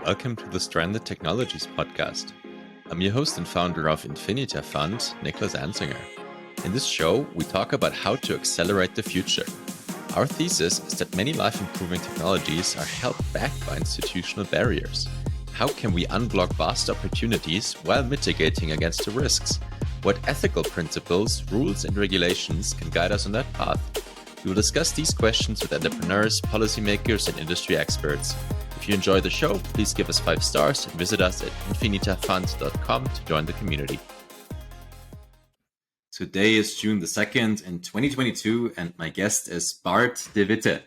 Welcome to the Stranded Technologies podcast. I'm your host and founder of Infinita Fund, Niklas and. In this show, we talk about how to accelerate the future. Our thesis is that many life-improving technologies are held back by institutional barriers. How can we unblock vast opportunities while mitigating against the risks? What ethical principles, rules, and regulations can guide us on that path? We will discuss these questions with entrepreneurs, policymakers, and industry experts. If you enjoy the show, please give us 5 stars and visit us at infinitafund.com to join the community. Today is June the 2nd in 2022, and my guest is Bart de Witte.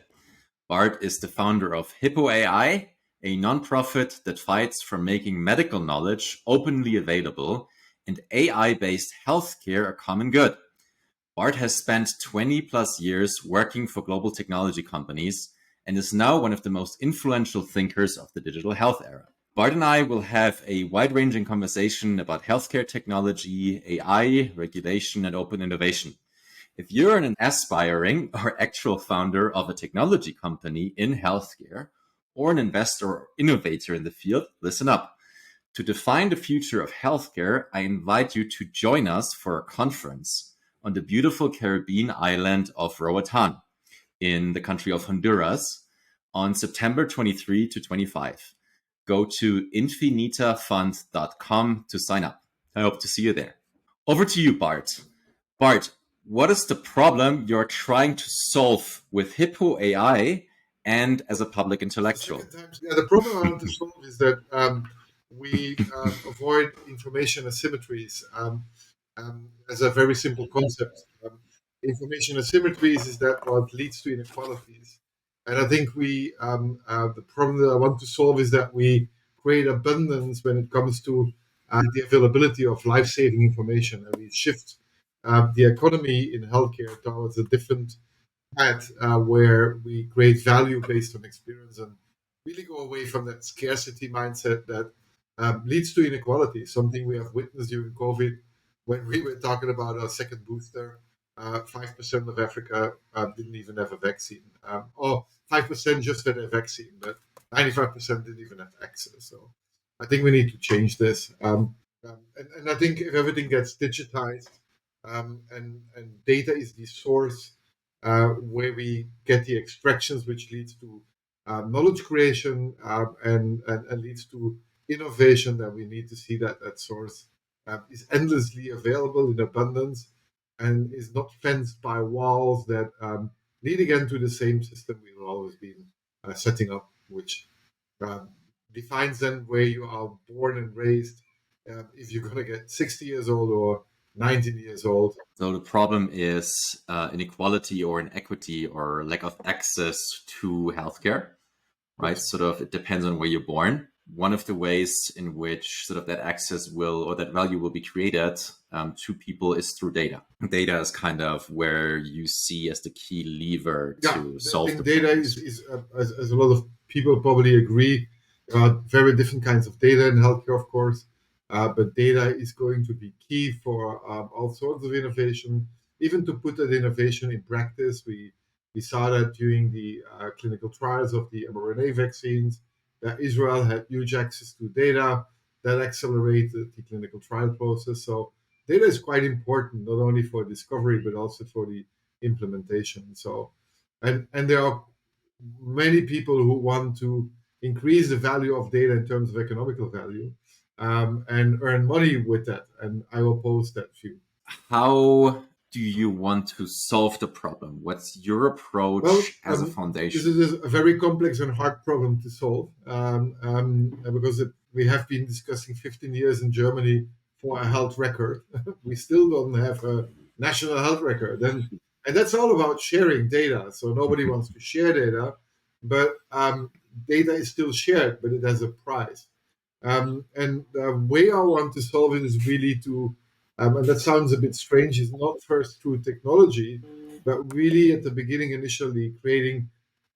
Bart is the founder of Hippo AI, a nonprofit that fights for making medical knowledge openly available and AI-based healthcare a common good. Bart has spent 20 plus years working for global technology companies and is now one of the most influential thinkers of the digital health era. Bart and I will have a wide-ranging conversation about healthcare technology, AI, regulation, and open innovation. If you're an aspiring or actual founder of a technology company in healthcare, or an investor or innovator in the field, listen up. To define the future of healthcare, I invite you to join us for a conference on the beautiful Caribbean island of Roatan in the country of Honduras on September 23 to 25. Go to infinitafund.com to sign up. I hope to see you there. Over to you, Bart. Bart, what is the problem you're trying to solve with Hippo AI and as a public intellectual? The problem I want to solve is that we avoid information asymmetries as a very simple concept. Information asymmetries is that what leads to inequalities. And I think the problem that I want to solve is that we create abundance when it comes to the availability of life-saving information, and we shift the economy in healthcare towards a different path where we create value based on experience and really go away from that scarcity mindset that leads to inequality, something we have witnessed during COVID when we were talking about our second booster. 5% of Africa didn't even have a vaccine, or 5% just had a vaccine, but 95% didn't even have access. So I think we need to change this. And I think if everything gets digitized and data is the source where we get the extractions, which leads to knowledge creation and leads to innovation, then we need to see that that source is endlessly available in abundance and is not fenced by walls that lead again to the same system we've always been setting up, which defines then where you are born and raised, if you're going to get 60 years old or 19 years old. So the problem is inequality or inequity or lack of access to healthcare, right? Yes. Sort of, it depends on where you're born. One of the ways in which sort of that access will or that value will be created to people is through data. Data is kind of where you see as the key lever to solve the data is as a lot of people probably agree, very different kinds of data in healthcare, of course, but data is going to be key for all sorts of innovation, even to put that innovation in practice. We saw that during the clinical trials of the mRNA vaccines, that Israel had huge access to data that accelerated the clinical trial process. So data is quite important, not only for discovery, but also for the implementation. So, and there are many people who want to increase the value of data in terms of economical value and earn money with that. And I oppose that view. How do you want to solve the problem? What's your approach as a foundation? This is a very complex and hard problem to solve because we have been discussing 15 years in Germany for a health record. We still don't have a national health record. And that's all about sharing data. So nobody wants to share data, but data is still shared, but it has a price. And the way I want to solve it is really to and that sounds a bit strange, is not first through technology, but really at the beginning, initially creating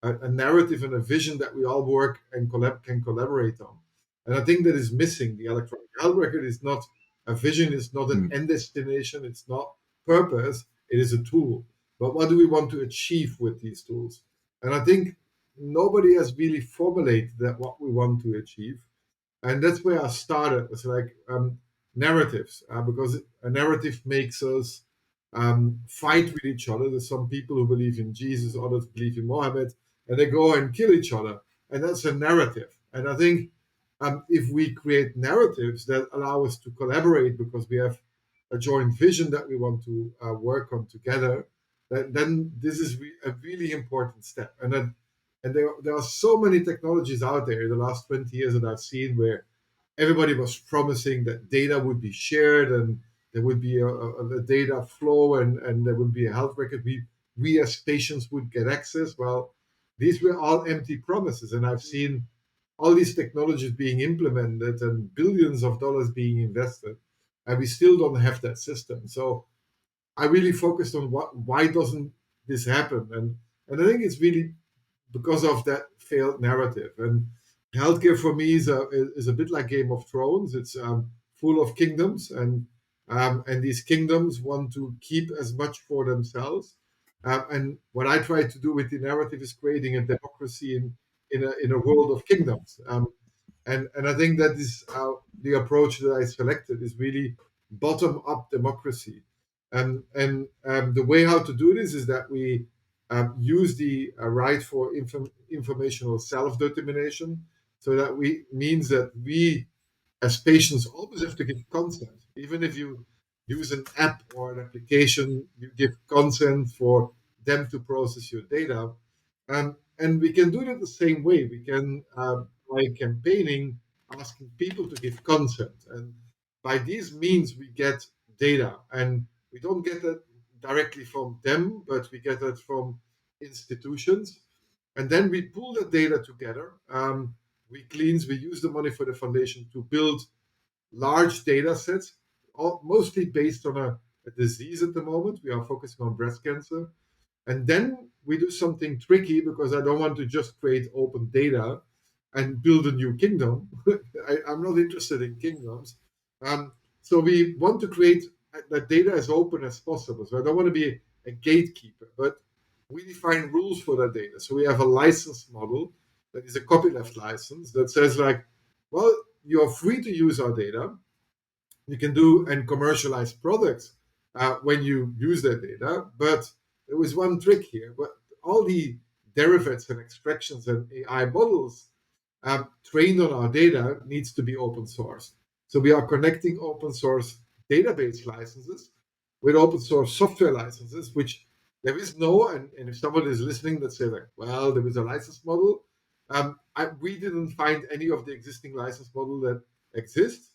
a narrative and a vision that we all work and can collaborate on. And I think that is missing. The electronic health record is not a vision, it's not an end destination, it's not purpose, it is a tool. But what do we want to achieve with these tools? And I think nobody has really formulated that what we want to achieve. And that's where I started. It's like narratives, because a narrative makes us fight with each other. There's some people who believe in Jesus, others believe in Mohammed, and they go and kill each other. And that's a narrative. And I think if we create narratives that allow us to collaborate because we have a joint vision that we want to work on together, then this is a really important step. And there are so many technologies out there in the last 20 years that I've seen where everybody was promising that data would be shared and there would be a data flow and there would be a health record. We as patients would get access. Well, these were all empty promises. And I've seen all these technologies being implemented and billions of dollars being invested, and we still don't have that system. So I really focused on why doesn't this happen? And I think it's really because of that failed narrative. And healthcare for me is a bit like Game of Thrones. It's full of kingdoms, and these kingdoms want to keep as much for themselves. And what I try to do with the narrative is creating a democracy in a world of kingdoms. And I think that is the approach that I selected is really bottom up democracy. And the way how to do this is that we use the right for informational self-determination, so that we means that we as patients always have to give consent. Even if you use an app or an application, you give consent for them to process your data. And we can do it the same way. We can, by campaigning, asking people to give consent. And by these means, we get data. And we don't get that directly from them, but we get it from institutions. And then we pull the data together. We use the money for the foundation to build large data sets, mostly based on a disease at the moment. We are focusing on breast cancer. And then we do something tricky because I don't want to just create open data and build a new kingdom. I'm not interested in kingdoms. So we want to create that data as open as possible. So I don't want to be a gatekeeper, but we define rules for that data. So we have a license model that is a copyleft license that says like, well, you are free to use our data. You can do and commercialize products when you use that data. But there was one trick here. But all the derivatives and extractions and AI models trained on our data needs to be open source. So we are connecting open source database licenses with open source software licenses, which there is no, and if someone is listening that say like, well, there is a license model, we didn't find any of the existing license model that exists.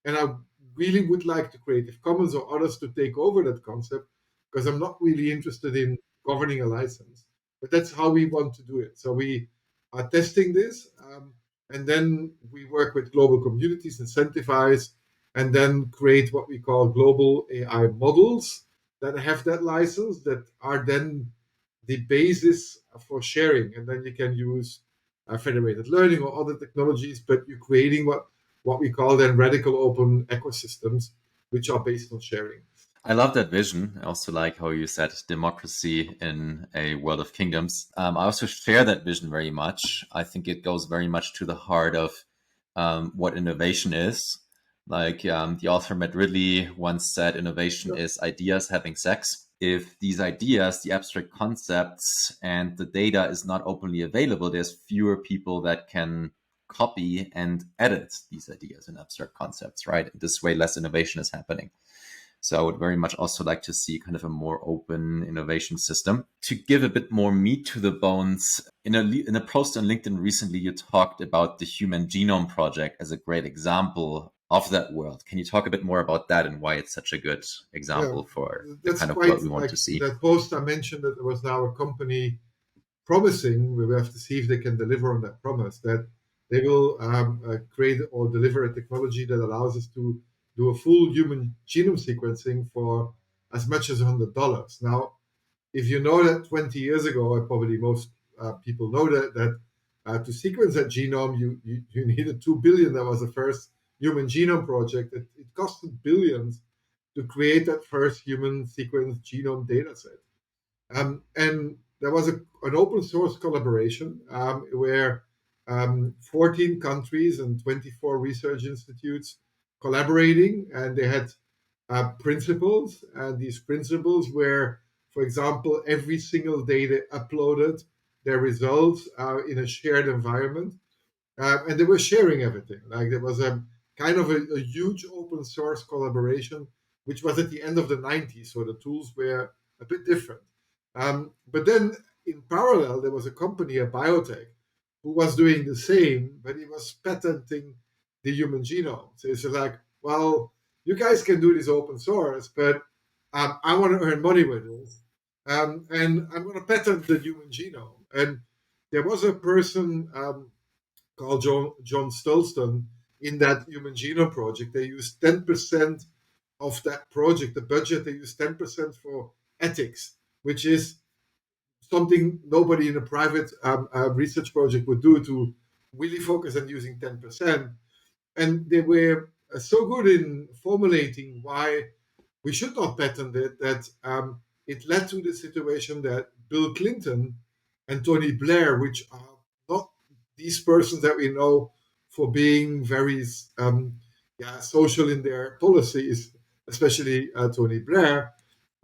And I really would like to Creative Commons or others to take over that concept because I'm not really interested in governing a license. But that's how we want to do it. So we are testing this, and then we work with global communities, incentivize, and then create what we call global AI models that have that license that are then the basis for sharing. And then you can use federated learning or other technologies, but you're creating what we call then radical open ecosystems, which are based on sharing. I love that vision. I also like how you said democracy in a world of kingdoms. I also share that vision very much. I think it goes very much to the heart of what innovation is. Like the author Matt Ridley once said, innovation is ideas having sex. If these ideas, the abstract concepts, and the data is not openly available, there's fewer people that can copy and edit these ideas and abstract concepts, right? This way, less innovation is happening. So I would very much also like to see kind of a more open innovation system. To give a bit more meat to the bones, in a post on LinkedIn recently, you talked about the Human Genome Project as a great example of that world. Can you talk a bit more about that and why it's such a good Yeah, example for the that's kind of world quite we want like to see? that post I mentioned that there was now a company promising, we will have to see if they can deliver on that promise, that they will create or deliver a technology that allows us to do a full human genome sequencing for as much as $100. Now, if you know that 20 years ago, and probably most people know that to sequence that genome, you needed 2 billion. That was the first human genome project. It costed billions to create that first human sequence genome data set. And there was an open source collaboration where 14 countries and 24 research institutes collaborating, and they had principles, and these principles were, for example, every single day they uploaded their results in a shared environment, and they were sharing everything. Like there was a kind of a huge open source collaboration, which was at the end of the 90s, so the tools were a bit different. But then in parallel, there was a company, a biotech, who was doing the same, but he was patenting the human genome. So it's like, well, you guys can do this open source, but I want to earn money with this. And I'm going to patent the human genome. And there was a person called John Stolston in that Human Genome Project. They used 10% of that project, the budget, they used 10% for ethics, which is something nobody in a private research project would do, to really focus on using 10%. And they were so good in formulating why we should not patent it that it led to the situation that Bill Clinton and Tony Blair, which are not these persons that we know for being very social in their policies, especially Tony Blair,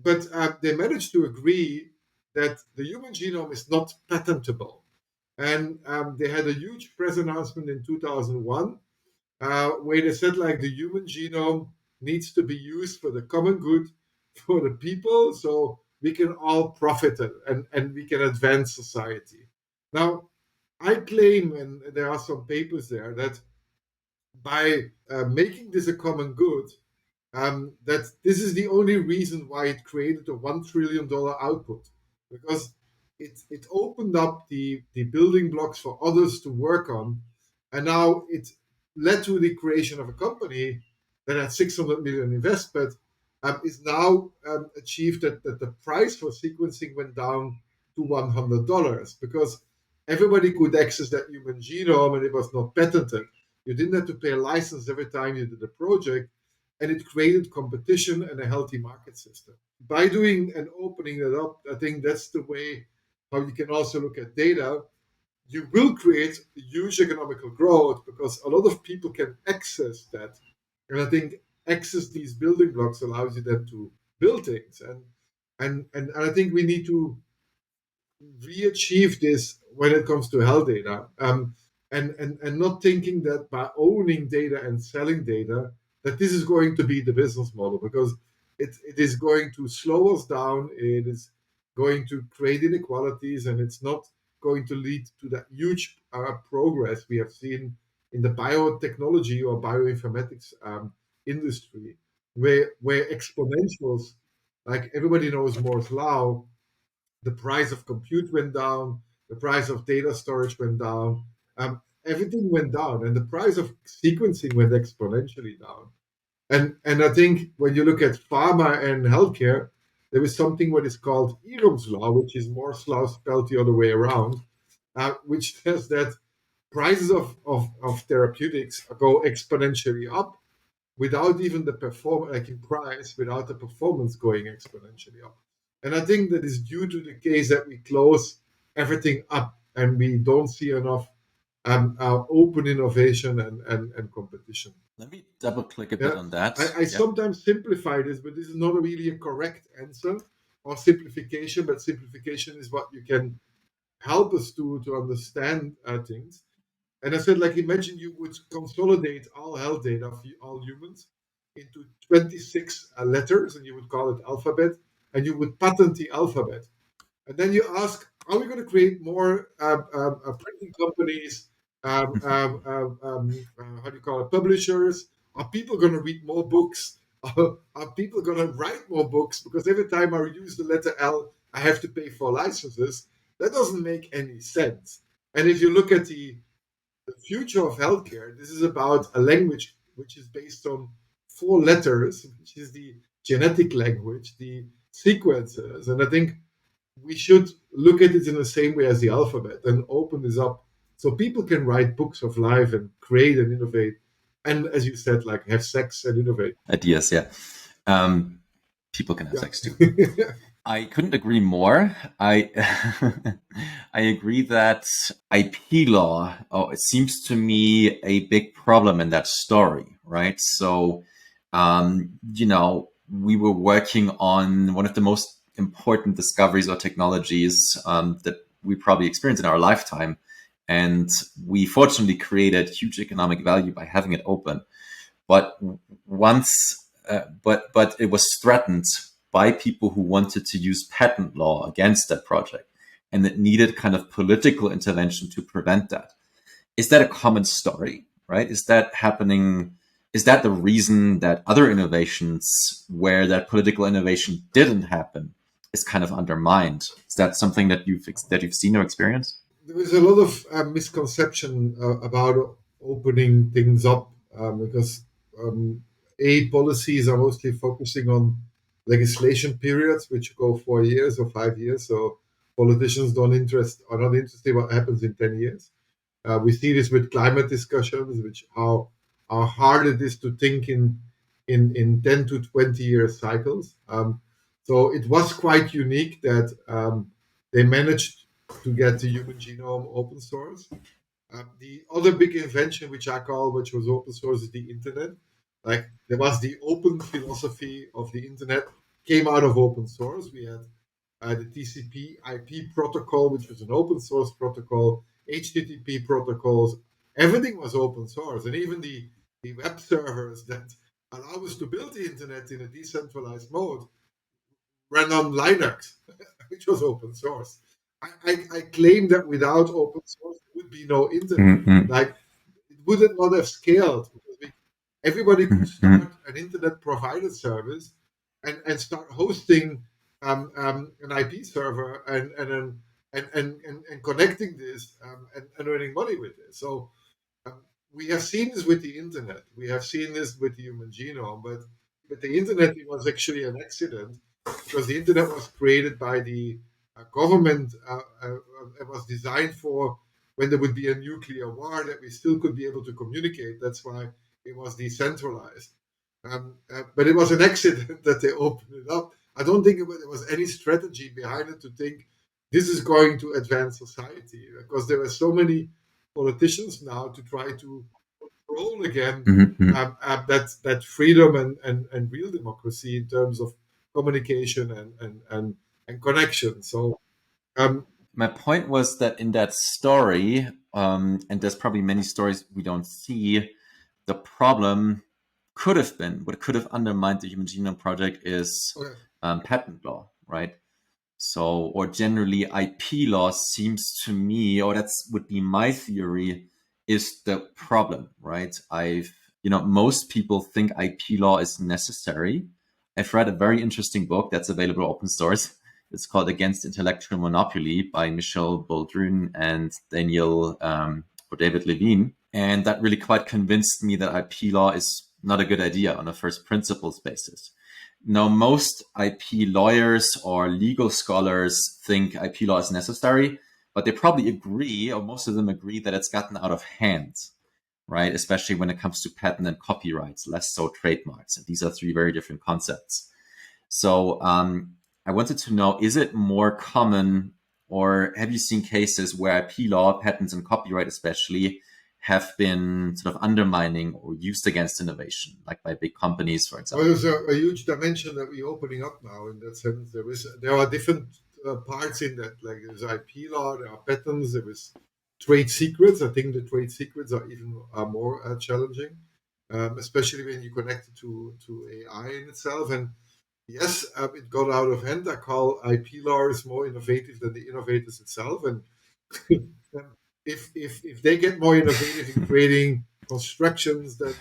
but they managed to agree that the human genome is not patentable. And they had a huge press announcement in 2001 where they said like the human genome needs to be used for the common good for the people, so we can all profit it, and we can advance society. Now, I claim, and there are some papers there, that by making this a common good, that this is the only reason why it created a $1 trillion output, because it opened up the building blocks for others to work on, and now it led to the creation of a company that had 600 million investment, is now achieved that the price for sequencing went down to $100 because everybody could access that human genome and it was not patented. You didn't have to pay a license every time you did a project, and it created competition and a healthy market system. By doing and opening it up, I think that's the way how you can also look at data. You will create huge economical growth because a lot of people can access that. And I think access these building blocks allows you then to build things. And I think we need to re-achieve this when it comes to health data, and not thinking that by owning data and selling data that this is going to be the business model, because it is going to slow us down, it is going to create inequalities, and it's not going to lead to that huge progress we have seen in the biotechnology or bioinformatics industry, where exponentials, like everybody knows Moore's law, the price of compute went down, the price of data storage went down, everything went down, and the price of sequencing went exponentially down. And I think when you look at pharma and healthcare, there is something what is called Eroom's law, which is Moore's law spelled the other way around, which says that prices of therapeutics go exponentially up without even the performance, like in price, without the performance going exponentially up. And I think that is due to the case that we close everything up and we don't see enough open innovation and competition. Let me double click a bit Yeah, on that. I sometimes simplify this, but this is not really a correct answer or simplification. But simplification is what you can help us to understand things. And I said, like, imagine you would consolidate all health data of all humans into 26 letters, and you would call it alphabet, and you would patent the alphabet. And then you ask, are we going to create more printing companies? How do you call it? Publishers? Are people going to read more books? Are people going to write more books? Because every time I use the letter L, I have to pay for licenses. That doesn't make any sense. And if you look at the future of healthcare, this is about a language which is based on four letters, which is the genetic language, the sequences. And I think we should look at it in the same way as the alphabet and open this up so people can write books of life and create and innovate. And as you said, like have sex and innovate. Ideas, yeah. People can have sex too. I couldn't agree more. I I agree that IP law, oh, it seems to me a big problem in that story, right? So, we were working on one of the most important discoveries or technologies that we probably experienced in our lifetime, and we fortunately created huge economic value by having it open. But but it was threatened by people who wanted to use patent law against that project, and it needed kind of political intervention to prevent that. Is that a common story, right? Is that happening? Is that the reason that other innovations where that political innovation didn't happen is kind of undermined? Is that something that you've seen or experienced? There is a lot of misconception about opening things up because um, policies are mostly focusing on legislation periods which go 4 years or 5 years. So politicians don't interest are not interested what happens in 10 years. We see this with climate discussions, which how hard it is to think in 10 to 20 year cycles. So it was quite unique that they managed to get the human genome open source. The other big invention, which I call, which was open source, is the internet. Like there was the open philosophy of the internet, came out of open source. We had the TCP/IP protocol, which was an open source protocol, HTTP protocols. Everything was open source, and even the web servers that allow us to build the internet in a decentralized mode ran on Linux, which was open source. I claim that without open source, there would be no internet. Mm-hmm. Like, it wouldn't not have scaled because everybody could Mm-hmm. start an internet provided service and start hosting an IP server and connecting this and earning money with it. So um, we have seen this with the internet. We have seen this with the human genome, but with the internet, it was actually an accident because the internet was created by the government. It was designed for when there would be a nuclear war that we still could be able to communicate. That's why it was decentralized. But it was an accident that they opened it up. I don't think there was any strategy behind it to think this is going to advance society because there were so many politicians now to try to control again Mm-hmm. that freedom and real democracy in terms of communication and connection. So um, My point was that in that story, and there's probably many stories we don't see, the problem could have been what could have undermined the Human Genome Project is okay. patent law, right? So, or generally IP law seems to me, or that's would be my theory, is the problem, right? Most people think IP law is necessary. I've read a very interesting book that's available open source. It's called Against Intellectual Monopoly by Michel Boldrin and Daniel or David Levine. And that really quite convinced me that IP law is not a good idea on a first principles basis. Now, most IP lawyers or legal scholars think IP law is necessary, but they probably agree, or most of them agree, that it's gotten out of hand, right? Especially when it comes to patent and copyrights, less so trademarks. And these are three very different concepts. So I wanted to know, is it more common, or have you seen cases where IP law, patents and copyright especially, have been sort of undermining or used against innovation, like by big companies, for Well, example? there's a huge dimension that we're opening up now in that sense. There are different parts in that. Like there's IP law, there are patents, there is trade secrets. I think the trade secrets are even more challenging, especially when you connect it to AI in itself. And yes, it got out of hand. I call IP law is more innovative than the innovators itself. And if they get more innovative in creating constructions that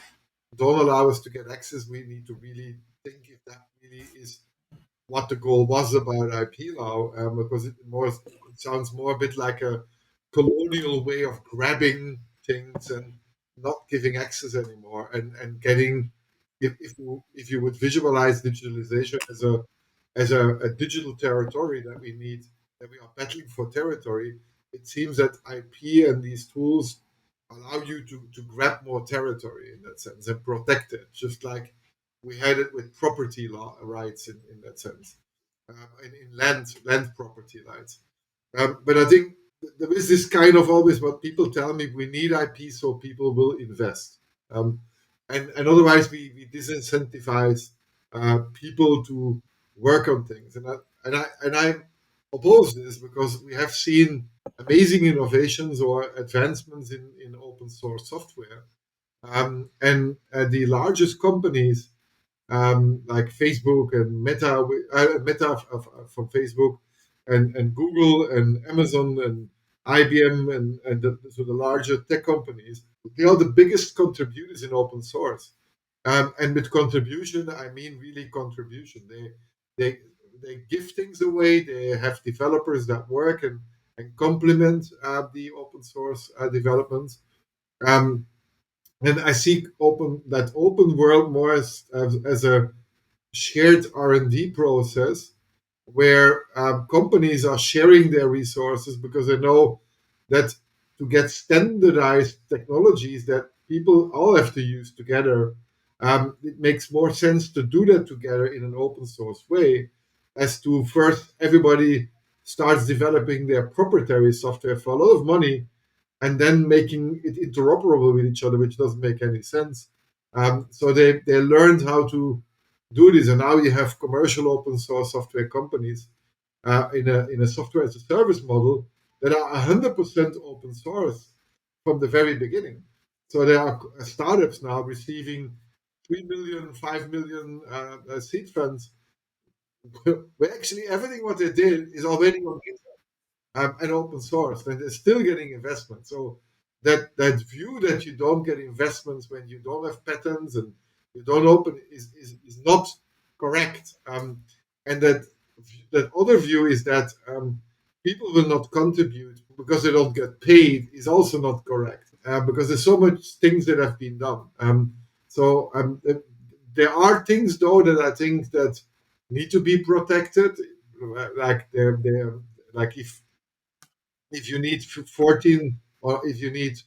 don't allow us to get access, we need to really think if that really is what the goal was about IP law, because it sounds more a bit like a colonial way of grabbing things and not giving access anymore, and getting if you would visualize digitalization as a digital territory that we need, that we are battling for territory. It seems that IP and these tools allow you to grab more territory in that sense and protect it, just like we had it with property law rights in that sense. in land property rights. But I think there is this kind of always what people tell me, we need IP so people will invest. Um, and otherwise we disincentivize people to work on things. And I oppose this because we have seen amazing innovations or advancements in open source software. And the largest companies like Facebook and Meta from Facebook, and Google and Amazon and IBM so the larger tech companies, they are the biggest contributors in open source. And with contribution, I mean really contribution. They they give things away. They have developers that work and complement the open source developments. Um, and I see open world more as a shared R&D process where companies are sharing their resources because they know that to get standardized technologies that people all have to use together, it makes more sense to do that together in an open source way as to first everybody starts developing their proprietary software for a lot of money and then making it interoperable with each other, which doesn't make any sense. So they learned how to do this, and now you have commercial open source software companies in a software as a service model that are 100% open source from the very beginning. So there are startups now receiving 3 million, 5 million seed funds, where actually everything what they did is already on and open source, and they're still getting investment. So that view that you don't get investments when you don't have patents and you don't open is not correct. And that other view is that people will not contribute because they don't get paid is also not correct, because there's so much things that have been done. There are things though that I think that need to be protected, like they're like if you need 14 or if you need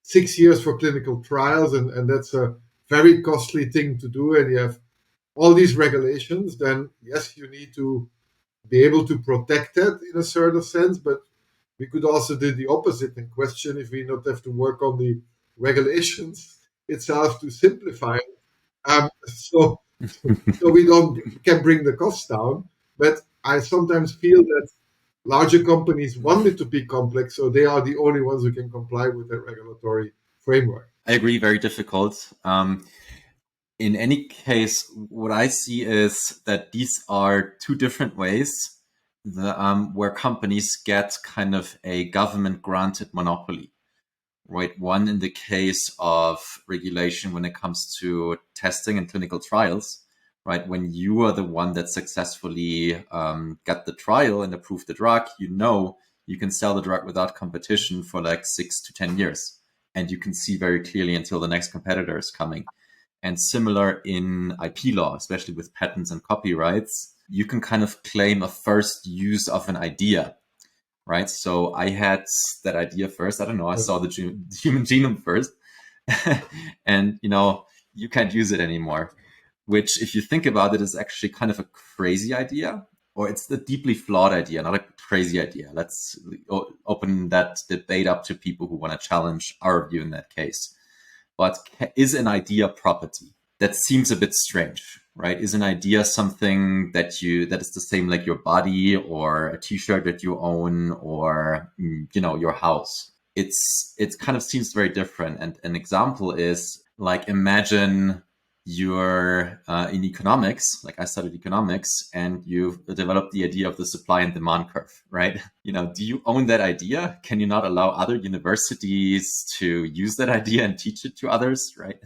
6 years for clinical trials, and that's a very costly thing to do, and you have all these regulations, then yes, you need to be able to protect that in a certain sense. But we could also do the opposite and question if we not have to work on the regulations itself to simplify it. So we don't can bring the costs down. But I sometimes feel that larger companies want it to be complex, so they are the only ones who can comply with the regulatory framework. I agree, very difficult. In any case, what I see is that these are two different ways where companies get kind of a government granted monopoly, right? One in the case of regulation when it comes to testing and clinical trials, right? When you are the one that successfully got the trial and approved the drug, you can sell the drug without competition for like 6 to 10 years. And you can see very clearly until the next competitor is coming. And similar in IP law, especially with patents and copyrights, you can kind of claim a first use of an idea, right? So I had that idea first. I don't know. I saw the human genome first, and you can't use it anymore. Which, if you think about it, is actually kind of a crazy idea, or it's the deeply flawed idea, not a crazy idea. Let's open that debate up to people who want to challenge our view in that case. But is an idea property? That seems a bit strange, right? Is an idea something that is the same like your body or a t-shirt that you own or your house? It kind of seems very different. And an example is like, imagine you're in economics, like I studied economics, and you've developed the idea of the supply and demand curve, right? Do you own that idea? Can you not allow other universities to use that idea and teach it to others, right?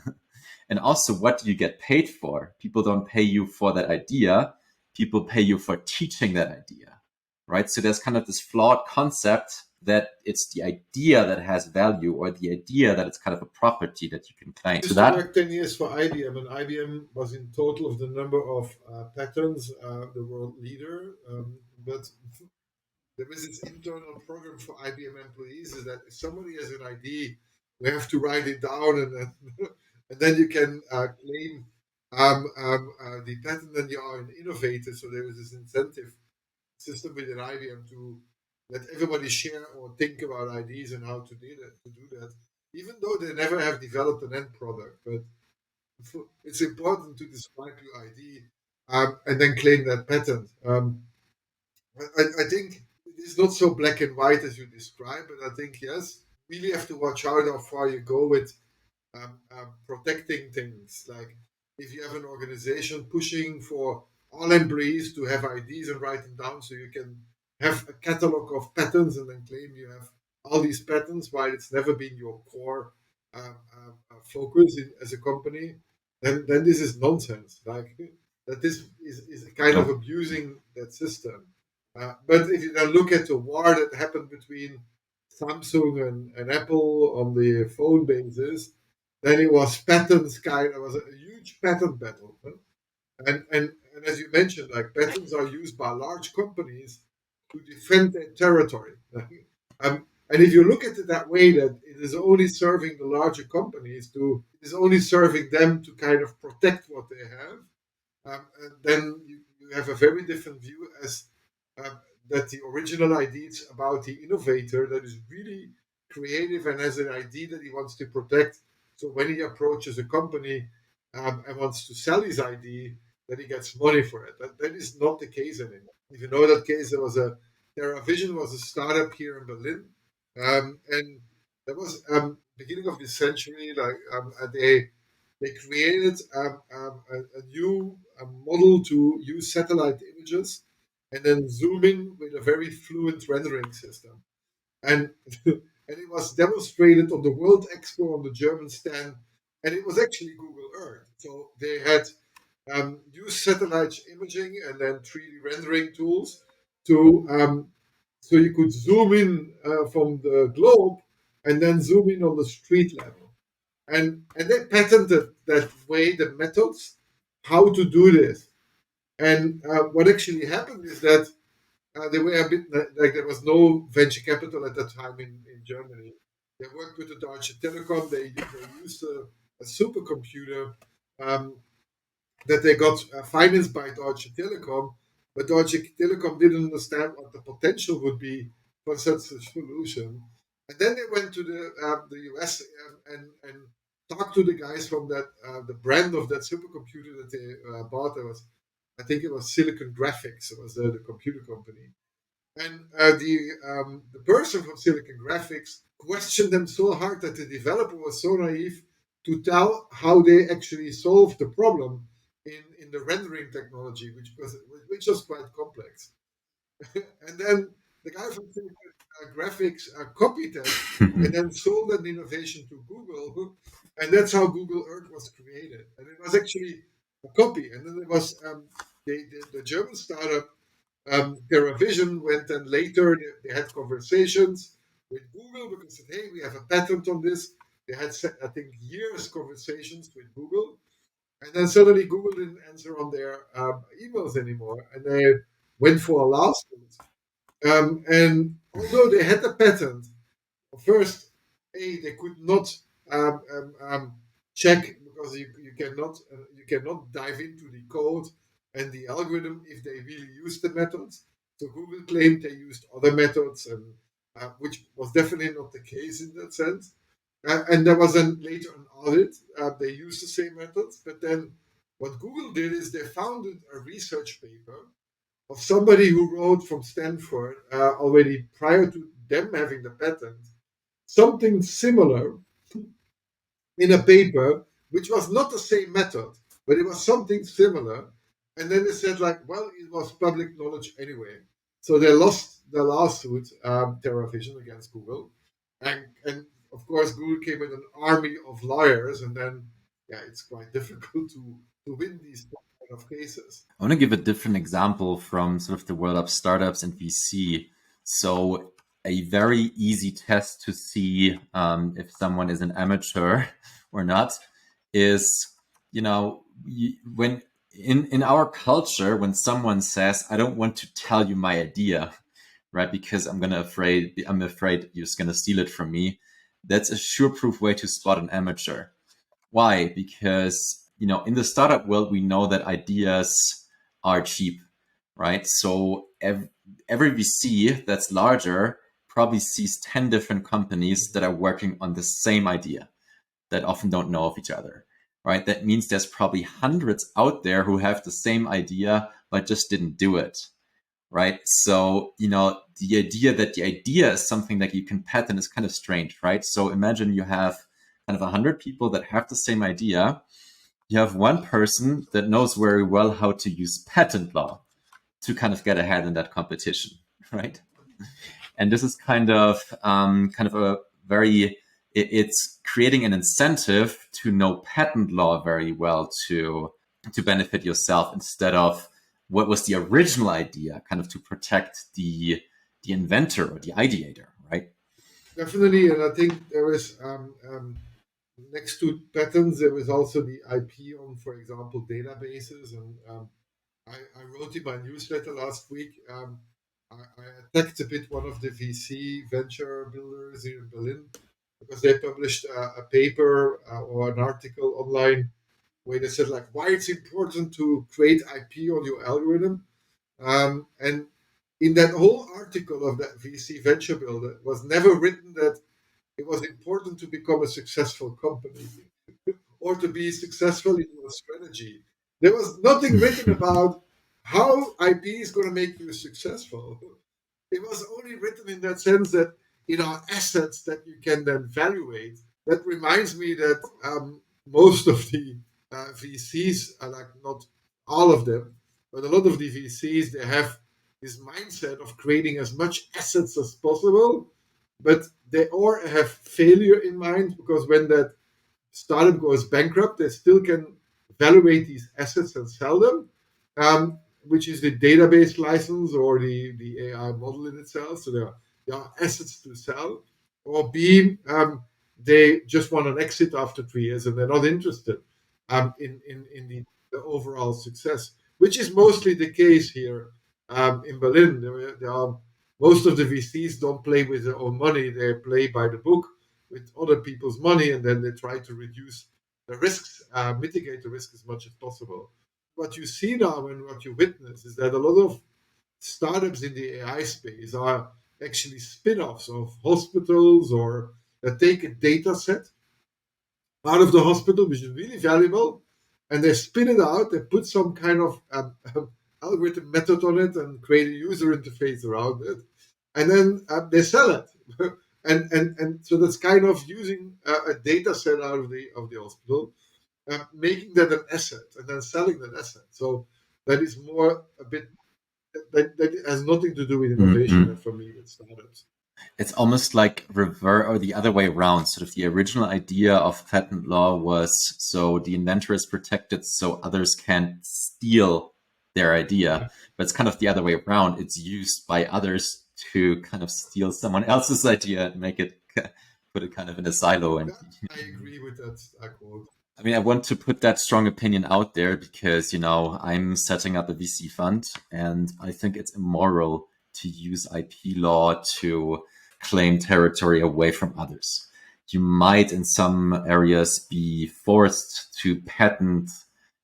And also, what do you get paid for? People don't pay you for that idea. People pay you for teaching that idea, right? So there's kind of this flawed concept that it's the idea that has value, or the idea that it's kind of a property that you can claim. I used to work 10 years for IBM, and IBM was in total of the number of patents the world leader. But there is this internal program for IBM employees is that if somebody has an idea, we have to write it down, and then, and then you can claim the patent, then you are an innovator. So there is this incentive system within IBM to let everybody share or think about ideas and how to do that, even though they never have developed an end product. But it's important to describe your ID and then claim that patent. I think it is not so black and white as you describe, but I think yes, really have to watch out how far you go with protecting things. Like if you have an organization pushing for all employees to have IDs and write them down so you can have a catalog of patents and then claim you have all these patents while it's never been your core focus as a company, then this is nonsense. Like that this is kind of Oh, abusing that system. But if you then look at the war that happened between Samsung and Apple on the phone basis, then it was patents kind. It was a huge patent battle, huh? And as you mentioned, like patents are used by large companies to defend their territory. And if you look at it that way, that it is only serving the larger companies it is only serving them to kind of protect what they have, and then you have a very different view as um, that the original idea is about the innovator that is really creative and has an idea that he wants to protect. So when he approaches a company and wants to sell his idea, that he gets money for it. That is not the case anymore. If you know that case, TerraVision was a startup here in Berlin, and that was beginning of this century. Like they created a new model to use satellite images and then zoom in with a very fluent rendering system. And and it was demonstrated on the World Expo on the German stand, and it was actually Google Earth. So they had used satellite imaging and then 3D rendering tools to so you could zoom in from the globe and then zoom in on the street level. And they patented that way, the methods, how to do this. And what actually happened is that they were a bit like there was no venture capital at that time in Germany. They worked with the Deutsche Telekom. They used a supercomputer um, that they got financed by Deutsche Telekom, but Deutsche Telekom didn't understand what the potential would be for such a solution. And then they went to the US and talked to the guys from that the brand of that supercomputer that they bought. It was, I think it was Silicon Graphics. It was the computer company. And the person from Silicon Graphics questioned them so hard that the developer was so naive to tell how they actually solved the problem in the rendering technology, which was quite complex. And then the guy from Silicon Graphics copied that and then sold that innovation to Google, and that's how Google Earth was created. And it was actually a copy. And then it was the German startup TerraVision went and later they had conversations with Google because they said, hey, we have a patent on this. They had, I think, years conversations with Google. And then suddenly Google didn't answer on their emails anymore. And they went for a lawsuit. And although they had the patent, first, they could not um, um, um, check because you cannot dive into the code and the algorithm if they really used the methods. So Google claimed they used other methods, and which was definitely not the case in that sense. And there was then later an audit. They used the same methods, but then what Google did is they founded a research paper of somebody who wrote from Stanford already prior to them having the patent something similar in a paper, which was not the same method, but it was something similar. And then they said, like, well, it was public knowledge anyway. So they lost the lawsuit, TerraVision, against Google. And of course, Google came with an army of lawyers. And then, yeah, it's quite difficult to win these kind of cases. I want to give a different example from sort of the world of startups and VC. So, a very easy test to see if someone is an amateur or not is, when in our culture, when someone says, "I don't want to tell you my idea," right, because I'm afraid you're just gonna steal it from me. That's a sure proof way to spot an amateur. Why? Because in the startup world, we know that ideas are cheap, right? So every VC that's larger probably sees 10 different companies that are working on the same idea that often don't know of each other, right? That means there's probably hundreds out there who have the same idea but just didn't do it, right? So, the idea that the idea is something that you can patent is kind of strange, right? So imagine you have kind of 100 people that have the same idea. You have one person that knows very well how to use patent law to kind of get ahead in that competition, right? And this is kind of a very it's creating an incentive to know patent law very well to benefit yourself, instead of what was the original idea, kind of to protect the inventor or the ideator, right? Definitely, and I think there is next to patents, there is also the IP on, for example, databases. And I wrote in my newsletter last week. I attacked a bit one of the VC venture builders here in Berlin because they published a paper or an article online where they said like why it's important to create IP on your algorithm. And in that whole article of that VC venture builder was never written that it was important to become a successful company or to be successful in your strategy. There was nothing written about how IP is going to make you successful. It was only written in that sense that assets that you can then evaluate. That reminds me that most of the VCs are like not all of them, but a lot of the VCs they have this mindset of creating as much assets as possible, but they or have failure in mind because when that startup goes bankrupt, they still can evaluate these assets and sell them, which is the database license or the AI model in itself. So there are assets to sell. Or B, they just want an exit after 3 years and they're not interested in the overall success, which is mostly the case here in Berlin. There are most of the VCs don't play with their own money; they play by the book with other people's money, and then they try to reduce the risks, mitigate the risk as much as possible. What you see now and what you witness is that a lot of startups in the AI space are actually spin-offs of hospitals or that take a data set out of the hospital, which is really valuable, and they spin it out. They put some kind of algorithm method on it and create a user interface around it, and then they sell it. And so that's kind of using a data set out of the hospital, making that an asset, and then selling that asset. So that is more a bit that has nothing to do with innovation, Mm-hmm. and for me, with startups. It's almost like reverse or the other way around. Sort of the original idea of patent law was so the inventor is protected so others can't steal their idea. But it's kind of the other way around. It's used by others to kind of steal someone else's idea and make it put it kind of in a silo. And Yeah, I agree with that quote. I mean, I want to put that strong opinion out there because, I'm setting up a VC fund and I think it's immoral to use IP law to claim territory away from others. You might, in some areas, be forced to patent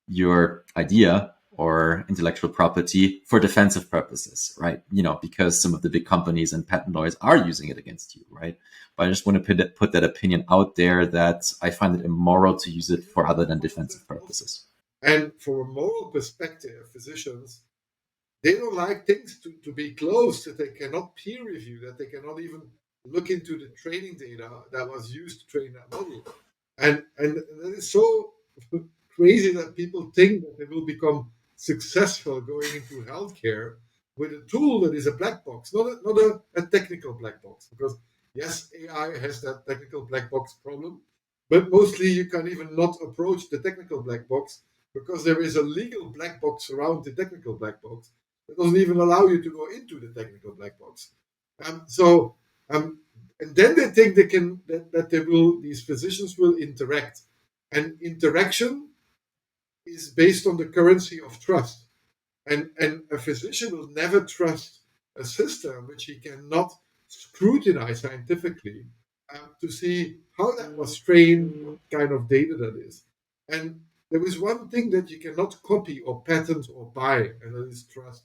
your idea or intellectual property for defensive purposes, right? Because some of the big companies and patent lawyers are using it against you, right? But I just want to put that opinion out there that I find it immoral to use it for other than defensive purposes. And from a moral perspective, physicians they don't like things to be closed, that they cannot peer review, that they cannot even look into the training data that was used to train that model. And that is so crazy that people think that they will become successful going into healthcare with a tool that is a black box, not a technical black box. Because yes, AI has that technical black box problem, but mostly you can even not approach the technical black box because there is a legal black box around the technical black box that doesn't even allow you to go into the technical black box. So and then they think they can that they will these physicians will interact, and interaction is based on the currency of trust, and a physician will never trust a system which he cannot scrutinize scientifically to see how that was trained, what kind of data that is. And there is one thing that you cannot copy or patent or buy, and that is trust.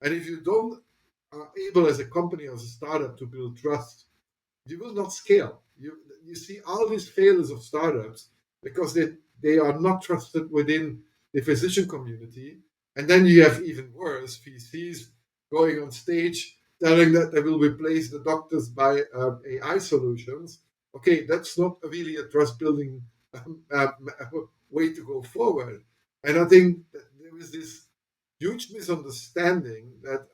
And if you don't are able as a company, as a startup, to build trust, you will not scale. You see all these failures of startups because they are not trusted within the physician community. And then you have even worse VCs going on stage telling that they will replace the doctors by AI solutions. Okay, that's not really a trust building way to go forward. And I think that there is this huge misunderstanding that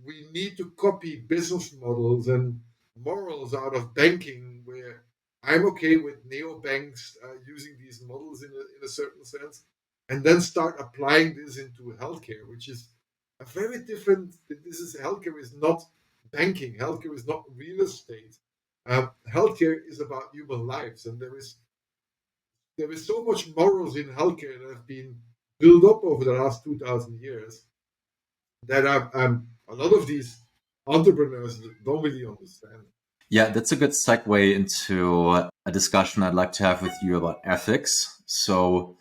we need to copy business models and morals out of banking, where I'm okay with neobanks using these models in a certain sense, and then start applying this into healthcare, which is a very different. This is healthcare is not banking. Healthcare is not real estate. Healthcare is about human lives, and there is so much morals in healthcare that have been built up over the last 2,000 years that a lot of these entrepreneurs don't really understand. Yeah, that's a good segue into a discussion I'd like to have with you about ethics. So,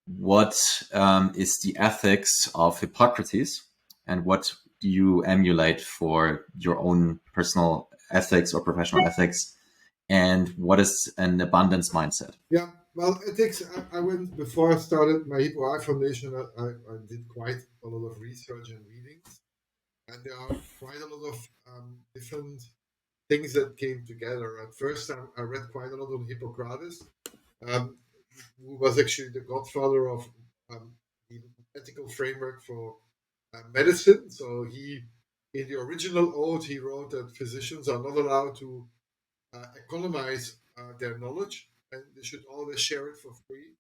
what is the ethics of Hippocrates, and what do you emulate for your own personal ethics or professional ethics? And what is an abundance mindset? Yeah, well, ethics. I went before I started my Hippo AI Foundation. I did quite a lot of research and readings, and there are quite a lot of different things that came together. At first, I read quite a lot on Hippocrates, um, who was actually the godfather of um, the ethical framework for medicine. So in the original ode, he wrote that physicians are not allowed to economize their knowledge, and they should always share it for free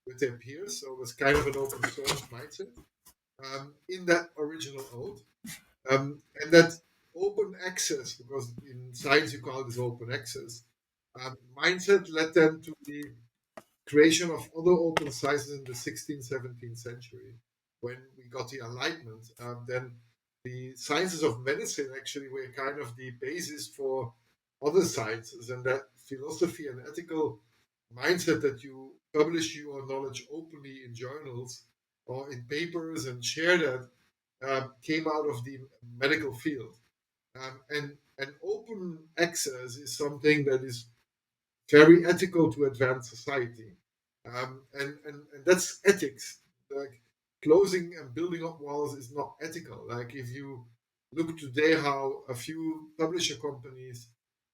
with their peers. So it was kind of an open source mindset in that original ode. And that open access, because in science you call this open access, mindset led them to the creation of other open sciences in the 16th, 17th century. When we got the Enlightenment, then the sciences of medicine actually were kind of the basis for other sciences, and that philosophy and ethical mindset that you publish your knowledge openly in journals or in papers and share that came out of the medical field. And open access is something that is very ethical to advance society. And that's ethics. Like closing and building up walls is not ethical. Like if you look today how a few publisher companies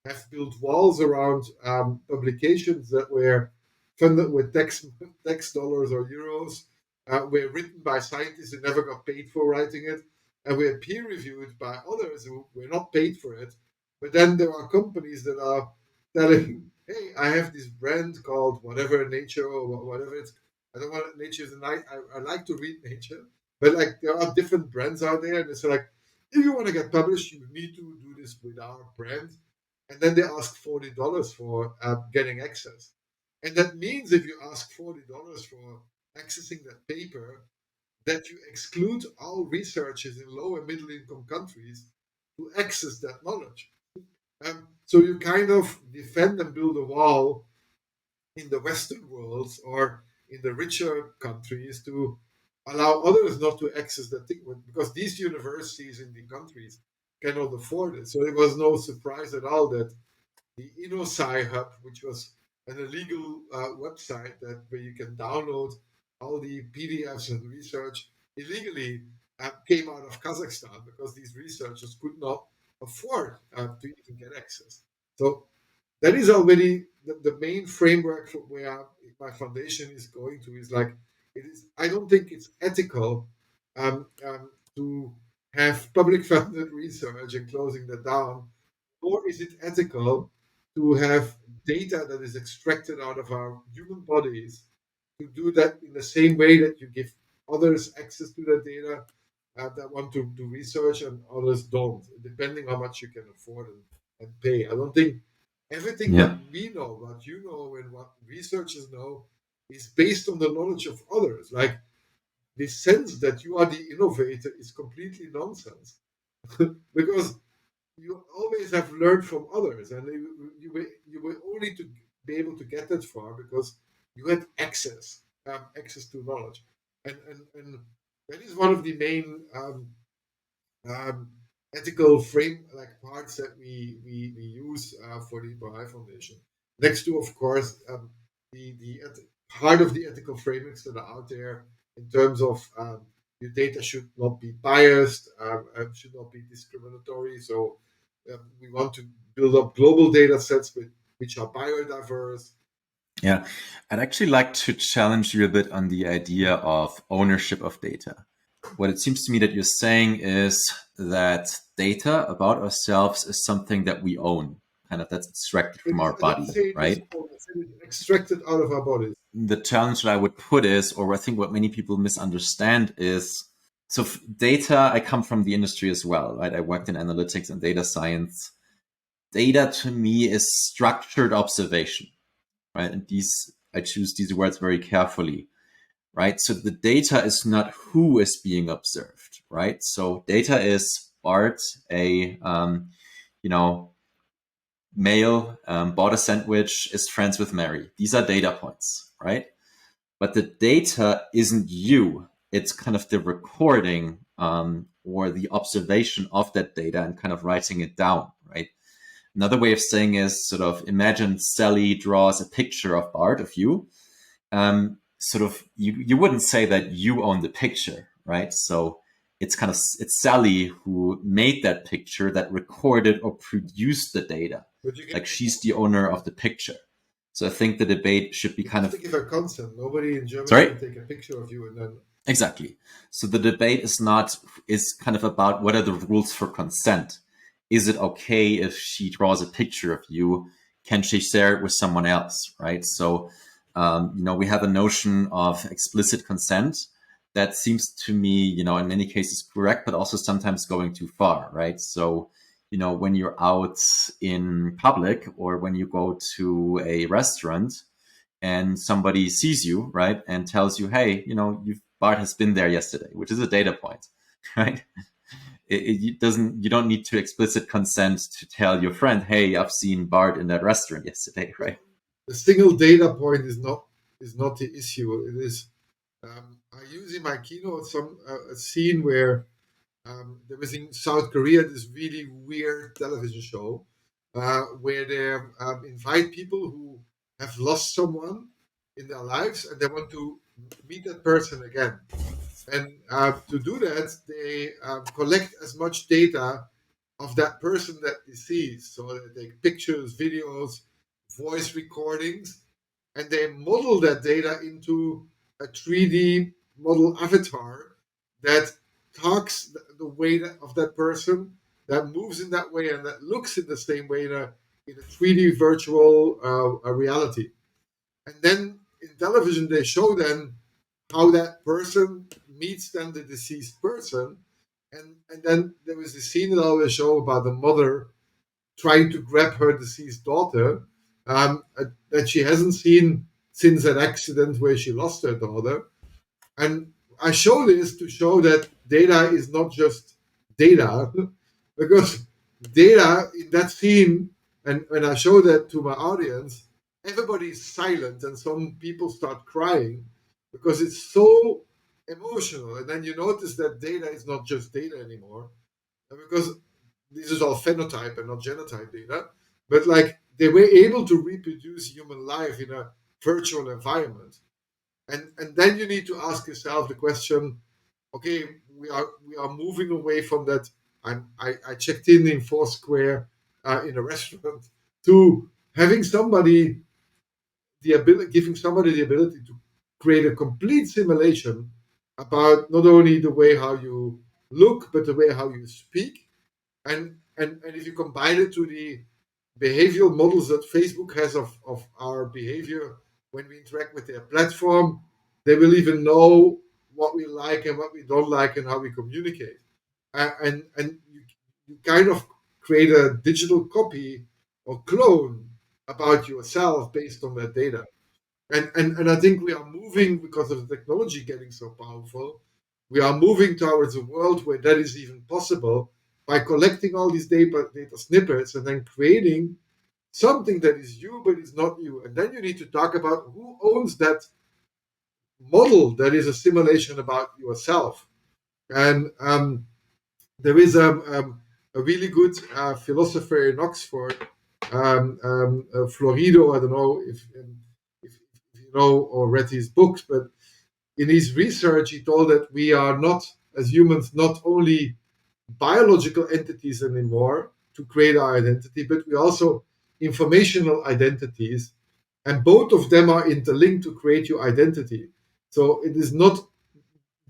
have built walls around publications that were funded with tax dollars or euros, were written by scientists who never got paid for writing it, and were peer reviewed by others who were not paid for it. But then there are companies that are telling, hey, I have this brand called whatever Nature or whatever it's. I don't want Nature is a nice. I like to read Nature, but like there are different brands out there, and it's like if you want to get published, you need to do this with our brand, and then they ask $40 for getting access, and that means if you ask $40 for accessing that paper, that you exclude all researchers in low and middle income countries to access that knowledge. So you kind of defend and build a wall in the Western world or in the richer countries to allow others not to access that thing because these universities in the countries cannot afford it. So it was no surprise at all that the InnoSci Hub, which was an illegal website that where you can download all the PDFs and research illegally, came out of Kazakhstan because these researchers could not afford to even get access. So that is already the main framework for where my foundation is going to is like it is. I don't think it's ethical to have public funded research and closing that down, or is it ethical to have data that is extracted out of our human bodies to do that in the same way that you give others access to the data that want to do research and others don't, depending how much you can afford and pay. I don't think everything that Yeah. we know, what you know, and what researchers know is based on the knowledge of others. Like the sense that you are the innovator is completely nonsense because you always have learned from others, and you were only to be able to get that far because you had access. access to knowledge. And that is one of the main um, ethical frame like parts that we use for the Hippo AI Foundation. Next to, of course, part of the ethical frameworks that are out there in terms of your data should not be biased, should not be discriminatory. So we want to build up global data sets which are biodiverse. Yeah, I'd actually like to challenge you a bit on the idea of ownership of data. What it seems to me that you're saying is that data about ourselves is something that we own, kind of that's extracted It from is, our I don't body, say it is right? owned, I say it is extracted out of our bodies. The challenge that I would put is, or I think what many people misunderstand is, so data, I come from the industry as well, right? I worked in analytics and data science. Data to me is structured observation, right? And I choose these words very carefully, right? So the data is not who is being observed, right? So data is Bart, you know, male, bought a sandwich, is friends with Mary. These are data points, right? But the data isn't you. It's kind of the recording or the observation of that data and kind of writing it down, right? Another way of saying is sort of imagine Sally draws a picture of Bart, of you. Sort of you wouldn't say that you own the picture, right? So it's Sally who made that picture, that recorded or produced the data. But you can Like she's the owner of the picture. So I think the debate should be You kind have of to give a consent. Nobody in Germany sorry. can take a picture of you and then. Exactly. So the debate is kind of about what are the rules for consent. Is it okay if she draws a picture of you? Can she share it with someone else? Right. So, we have a notion of explicit consent that seems to me, in many cases correct, but also sometimes going too far. Right. So, when you're out in public or when you go to a restaurant, and somebody sees you, right, and tells you, hey, Bart has been there yesterday, which is a data point, right? You don't need to explicit consent to tell your friend, hey, I've seen Bart in that restaurant yesterday, right? The single data point is not the issue. It is. I use in my keynote a scene where there was in South Korea this really weird television show where they invite people who have lost someone in their lives and they want to meet that person again. And to do that, they collect as much data of that person that they see. So they take pictures, videos, voice recordings, and they model that data into a 3D model avatar that talks the way of that person, that moves in that way, and that looks in the same way in a 3D virtual reality. And then in television, they show then how that person meets then the deceased person. And then there was a scene that I always show about the mother trying to grab her deceased daughter that she hasn't seen since that accident where she lost her daughter. And I show this to show that data is not just data, because data in that scene, and when I show that to my audience, everybody is silent and some people start crying because it's so emotional. And then you notice that data is not just data anymore, because this is all phenotype and not genotype data, but like they were able to reproduce human life in a virtual environment. And then you need to ask yourself the question, okay, we are moving away from that. I checked in Foursquare in a restaurant to having somebody giving somebody the ability to create a complete simulation about not only the way how you look but the way how you speak. And if you combine it to the behavioral models that Facebook has of our behavior when we interact with their platform, they will even know what we like and what we don't like and how we communicate. And you kind of create a digital copy or clone about yourself based on that data. And I think we are moving, because of the technology getting so powerful, we are moving towards a world where that is even possible by collecting all these data snippets and then creating something that is you but is not you. And then you need to talk about who owns that model that is a simulation about yourself. And there is a really good philosopher in Oxford, Florido. I don't know if you know or read his books, but in his research, he told that we are not, as humans, not only biological entities anymore to create our identity, but we also informational identities, and both of them are interlinked to create your identity. So it is not,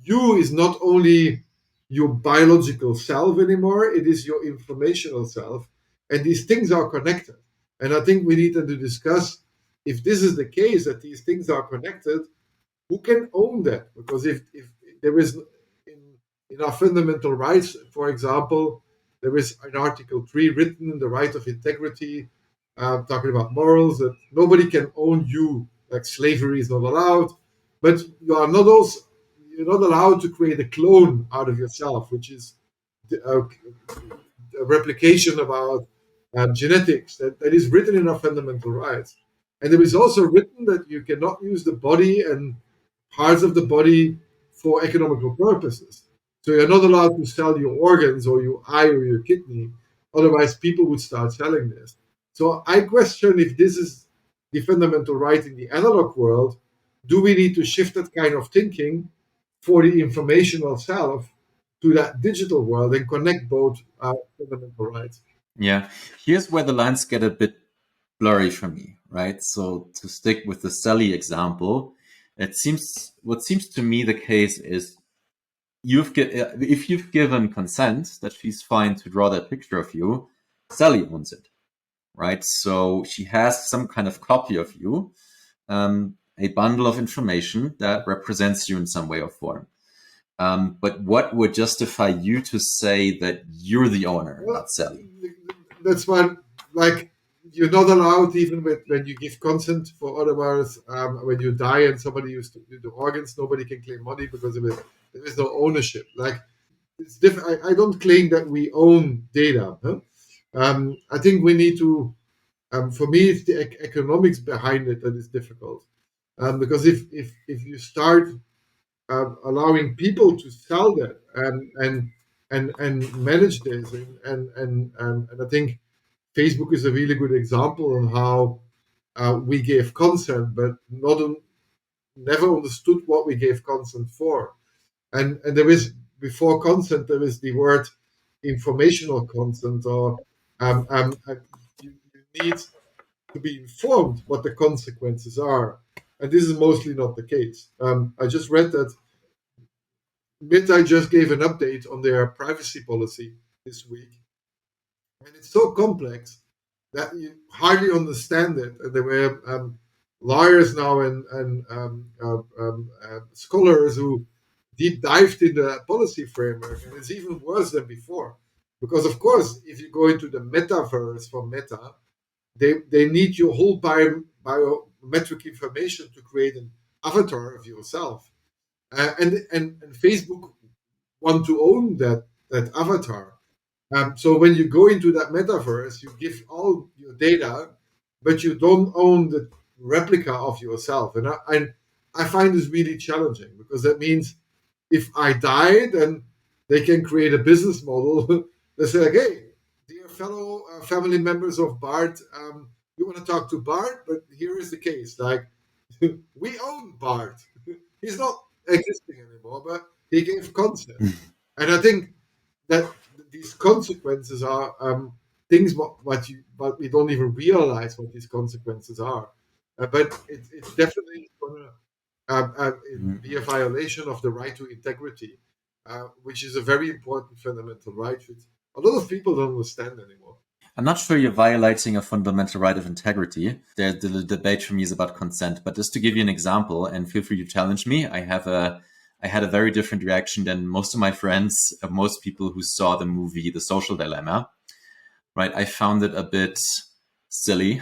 you is not only your biological self anymore, it is your informational self, and these things are connected. And I think we need to discuss, if this is the case, that these things are connected, who can own that? Because if there is in our fundamental rights, for example, there is in Article 3 written the right of integrity, talking about morals, that nobody can own you, like slavery is not allowed, but you're not allowed to create a clone out of yourself, which is a replication about genetics that is written in our fundamental rights. And there is also written that you cannot use the body and parts of the body for economical purposes. So you're not allowed to sell your organs or your eye or your kidney. Otherwise, people would start selling this. So I question if this is the fundamental right in the analog world. Do we need to shift that kind of thinking for the informational self to that digital world and connect both fundamental rights? Yeah, here's where the lines get a bit blurry for me, right? So to stick with the Sally example, what seems to me the case is if you've given consent that she's fine to draw that picture of you, Sally owns it, right? So she has some kind of copy of you, a bundle of information that represents you in some way or form. But what would justify you to say that you're the owner, Well, not Sally? that's one, like, you're not allowed even when you give consent for otherwise, when you die and somebody used to do the organs, nobody can claim money because of it. There is no ownership. Like, it's different. I don't claim that we own data. Huh? I think we need to. For me, it's the economics behind it that is difficult. Because if you start allowing people to sell that and manage this, and I think Facebook is a really good example on how we gave consent, but never understood what we gave consent for. And there is, before consent, there is the word informational consent, or you need to be informed what the consequences are. And this is mostly not the case. I just read that Meta just gave an update on their privacy policy this week, and it's so complex that you hardly understand it. And there were lawyers now and scholars who deep dived in the policy framework, and it's even worse than before. Because of course, if you go into the metaverse for Meta, they need your whole biometric information to create an avatar of yourself. And Facebook want to own that avatar. So when you go into that metaverse, you give all your data, but you don't own the replica of yourself. And I find this really challenging, because that means if I die, then they can create a business model. They say, like, hey, dear fellow family members of Bart, you want to talk to Bart, but here is the case. Like, we own Bart. He's not existing anymore, but he gave consent. And I think that these consequences are things what we don't even realize what these consequences are. But it's definitely going to be a violation of the right to integrity, which is a very important fundamental right, which a lot of people don't understand anymore. I'm not sure you're violating a fundamental right of integrity. The debate for me is about consent. But just to give you an example, and feel free to challenge me, I had a very different reaction than most of my friends, most people who saw the movie The Social Dilemma. Right? I found it a bit silly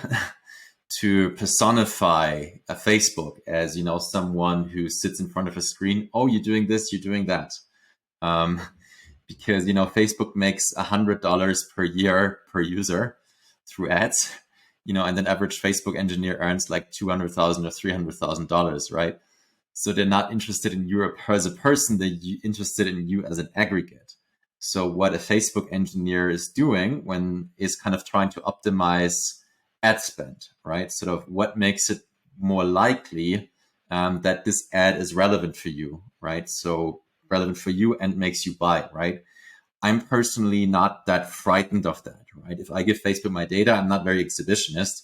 to personify a Facebook as, someone who sits in front of a screen. Oh, you're doing this, you're doing that. Because Facebook makes $100 per year per user through ads, and an average Facebook engineer earns like $200,000 or $300,000, right? So they're not interested in you as a person, they're interested in you as an aggregate. So what a Facebook engineer is doing when is kind of trying to optimize ad spend, right? Sort of what makes it more likely that this ad is relevant for you, right? So relevant for you and makes you buy, right? I'm personally not that frightened of that, right? If I give Facebook my data, I'm not very exhibitionist,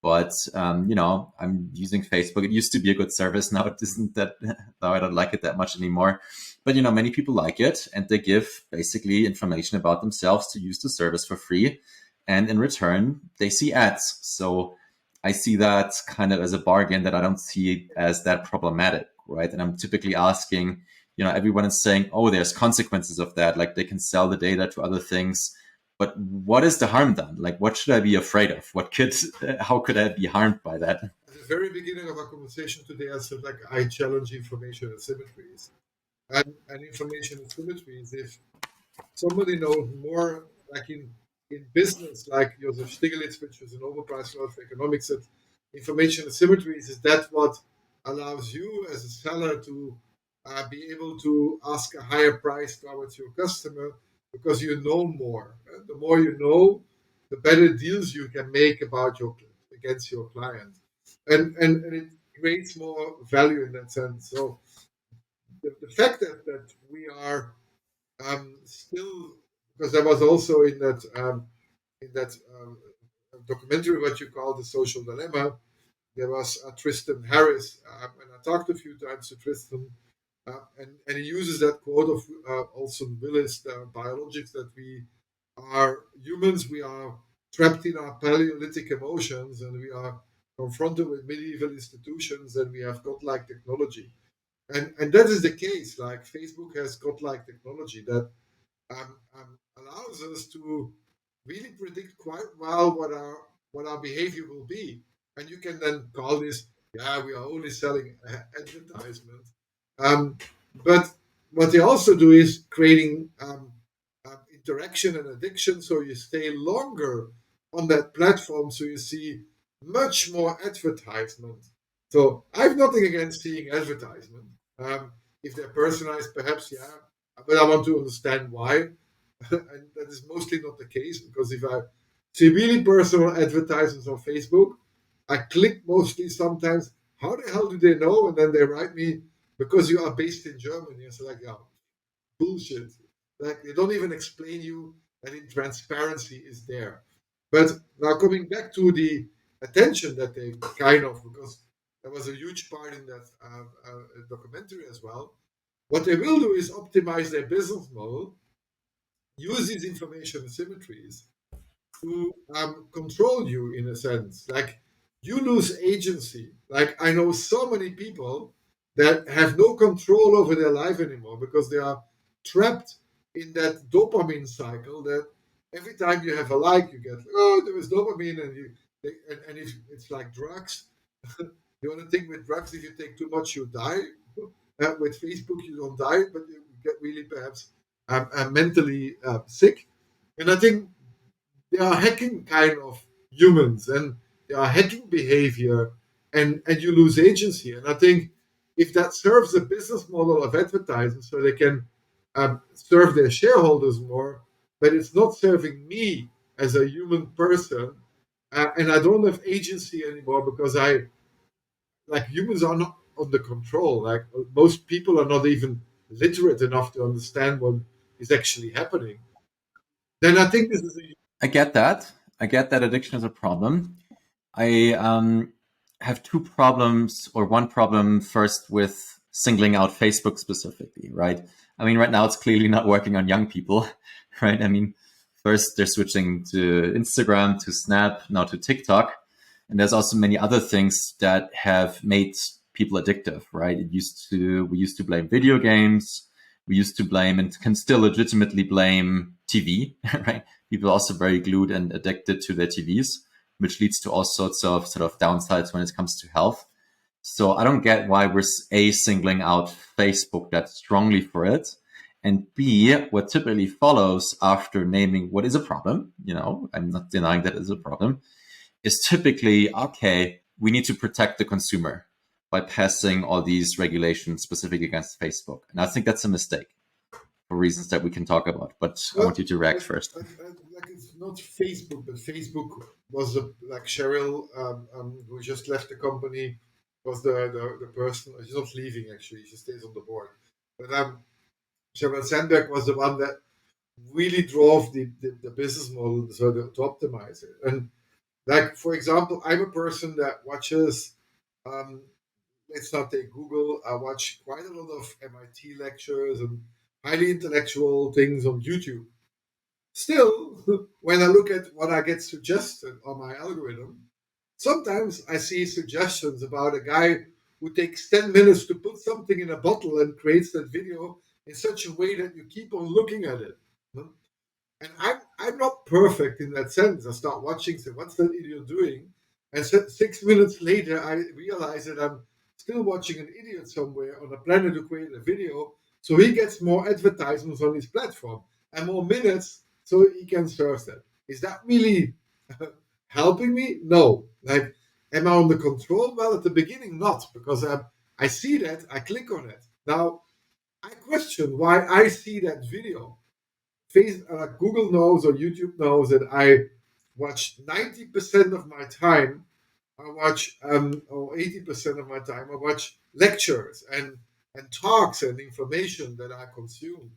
but I'm using Facebook. It used to be a good service. Now it isn't that. Now I don't like it that much anymore. But many people like it, and they give basically information about themselves to use the service for free, and in return they see ads. So I see that kind of as a bargain that I don't see as that problematic, right? And I'm typically asking, everyone is saying, oh, there's consequences of that. Like they can sell the data to other things. But what is the harm done? Like, what should I be afraid of? How could I be harmed by that? At the very beginning of our conversation today, I said, like, I challenge information asymmetries. And information asymmetries, if somebody knows more, like in business, like Joseph Stiglitz, which is a Nobel Prize Laureate for economics, that information asymmetries is that what allows you as a seller to be able to ask a higher price towards your customer because you know more. The more you know, the better deals you can make about your against your client, and it creates more value in that sense. So the fact that we are still, because I was also in that documentary what you call the social dilemma. There was Tristan Harris, and I talked a few times to Tristan, and he uses that quote of Olson Willis, the biologics, that we are humans, we are trapped in our Paleolithic emotions, and we are confronted with medieval institutions, and we have godlike technology. And that is the case. Like Facebook has godlike technology that allows us to really predict quite well what our behavior will be. And you can then call this, yeah, we are only selling advertisement. But what they also do is creating interaction and addiction, so you stay longer on that platform, so you see much more advertisement. So I have nothing against seeing advertisement. If they're personalized, perhaps, yeah, but I want to understand why. And that is mostly not the case, because if I see really personal advertisements on Facebook, I click mostly sometimes. How the hell do they know? And then they write me, because you are based in Germany. It's like, yeah, bullshit. Like they don't even explain you that in transparency is there. But now coming back to the attention that they kind of, because there was a huge part in that documentary as well. What they will do is optimize their business model, use these information asymmetries to control you in a sense. Like you lose agency. Like I know so many people that have no control over their life anymore because they are trapped in that dopamine cycle. That every time you have a like, you get, oh, there is dopamine, and and if it's like drugs. The only thing with drugs, if you take too much, you die. With Facebook, you don't die, but you get really perhaps mentally sick. And I think they are hacking kind of humans, and they are hacking behavior, and you lose agency. And I think if that serves the business model of advertising, so they can serve their shareholders more, but it's not serving me as a human person, and I don't have agency anymore because I, like, humans are not under control. Like most people are not even literate enough to understand what is actually happening. Then I think this is a I get that. I get that addiction is a problem. I have two problems, or one problem first with singling out Facebook specifically, right? I mean, right now it's clearly not working on young people, right? I mean, first they're switching to Instagram, to Snap, now to TikTok. And there's also many other things that have made people addictive, right? We used to blame video games. We used to blame, and can still legitimately blame, TV, right? People are also very glued and addicted to their TVs, which leads to all sorts of sort of downsides when it comes to health. So I don't get why we're singling out Facebook that strongly for it. And B, what typically follows after naming what is a problem, I'm not denying that is a problem, is typically, okay, we need to protect the consumer. by passing all these regulations specifically against Facebook. And I think that's a mistake for reasons that we can talk about. But I want Well, you to react like, first. like it's not Facebook, but Facebook was like Cheryl, who just left the company, was the person. She's not leaving actually; she stays on the board. But Sheryl Sandberg was the one that really drove the business model so to optimize it. And like for example, I'm a person that watches. Um, let's not take Google. I watch quite a lot of MIT lectures and highly intellectual things on YouTube. Still, when I look at what I get suggested on my algorithm, sometimes I see suggestions about a guy who takes 10 minutes to put something in a bottle and creates that video in such a way that you keep on looking at it. And I'm not perfect in that sense. I start watching, say, what's that idiot doing? And 6 minutes later, I realize that I'm still watching an idiot somewhere on a planet who created a video. So he gets more advertisements on his platform and more minutes so he can serve that. Is that really helping me? No. Like, am I under control? Well, at the beginning, not, because I see that, I click on it. Now, I question why I see that video. Google knows or YouTube knows that I watch 90% of my time. I watch or 80% of my time. I watch lectures and talks and information that I consume,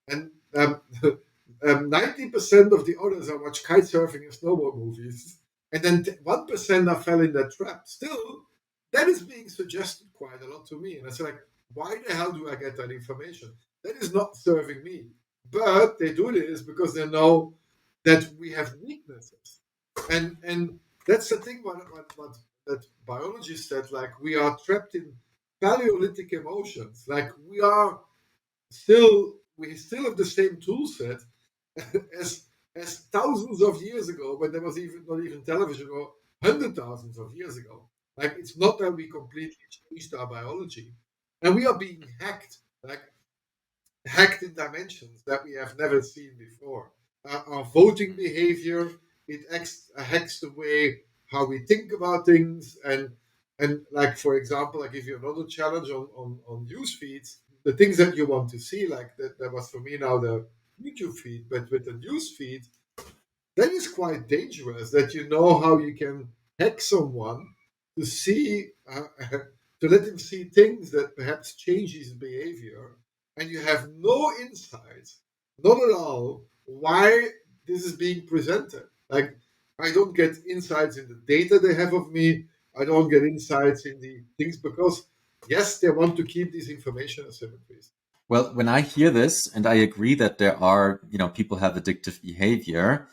and 90% of the others I watch kite surfing and snowboard movies, and then 1% I fell in that trap. Still, that is being suggested quite a lot to me, and I say like, why the hell do I get that information? That is not serving me. But they do this because they know that we have weaknesses, and that's the thing. What that biologists said, like we are trapped in Paleolithic emotions. Like we still have the same tool set as thousands of years ago when there was even not even television or hundred thousands of years ago. Like it's not that we completely changed our biology, and we are being hacked in dimensions that we have never seen before. Our voting behavior hacks the way how we think about things, and like for example, I give you another challenge on news feeds. The things that you want to see, like that was for me now the YouTube feed, but with the news feed, that is quite dangerous. That you know how you can hack someone to see to let him see things that perhaps change his behavior, and you have no insights, not at all, why this is being presented. Like I don't get insights in the data they have of me. I don't get insights in the things because yes, they want to keep these information asymmetries. Well, when I hear this, and I agree that there are, people have addictive behavior,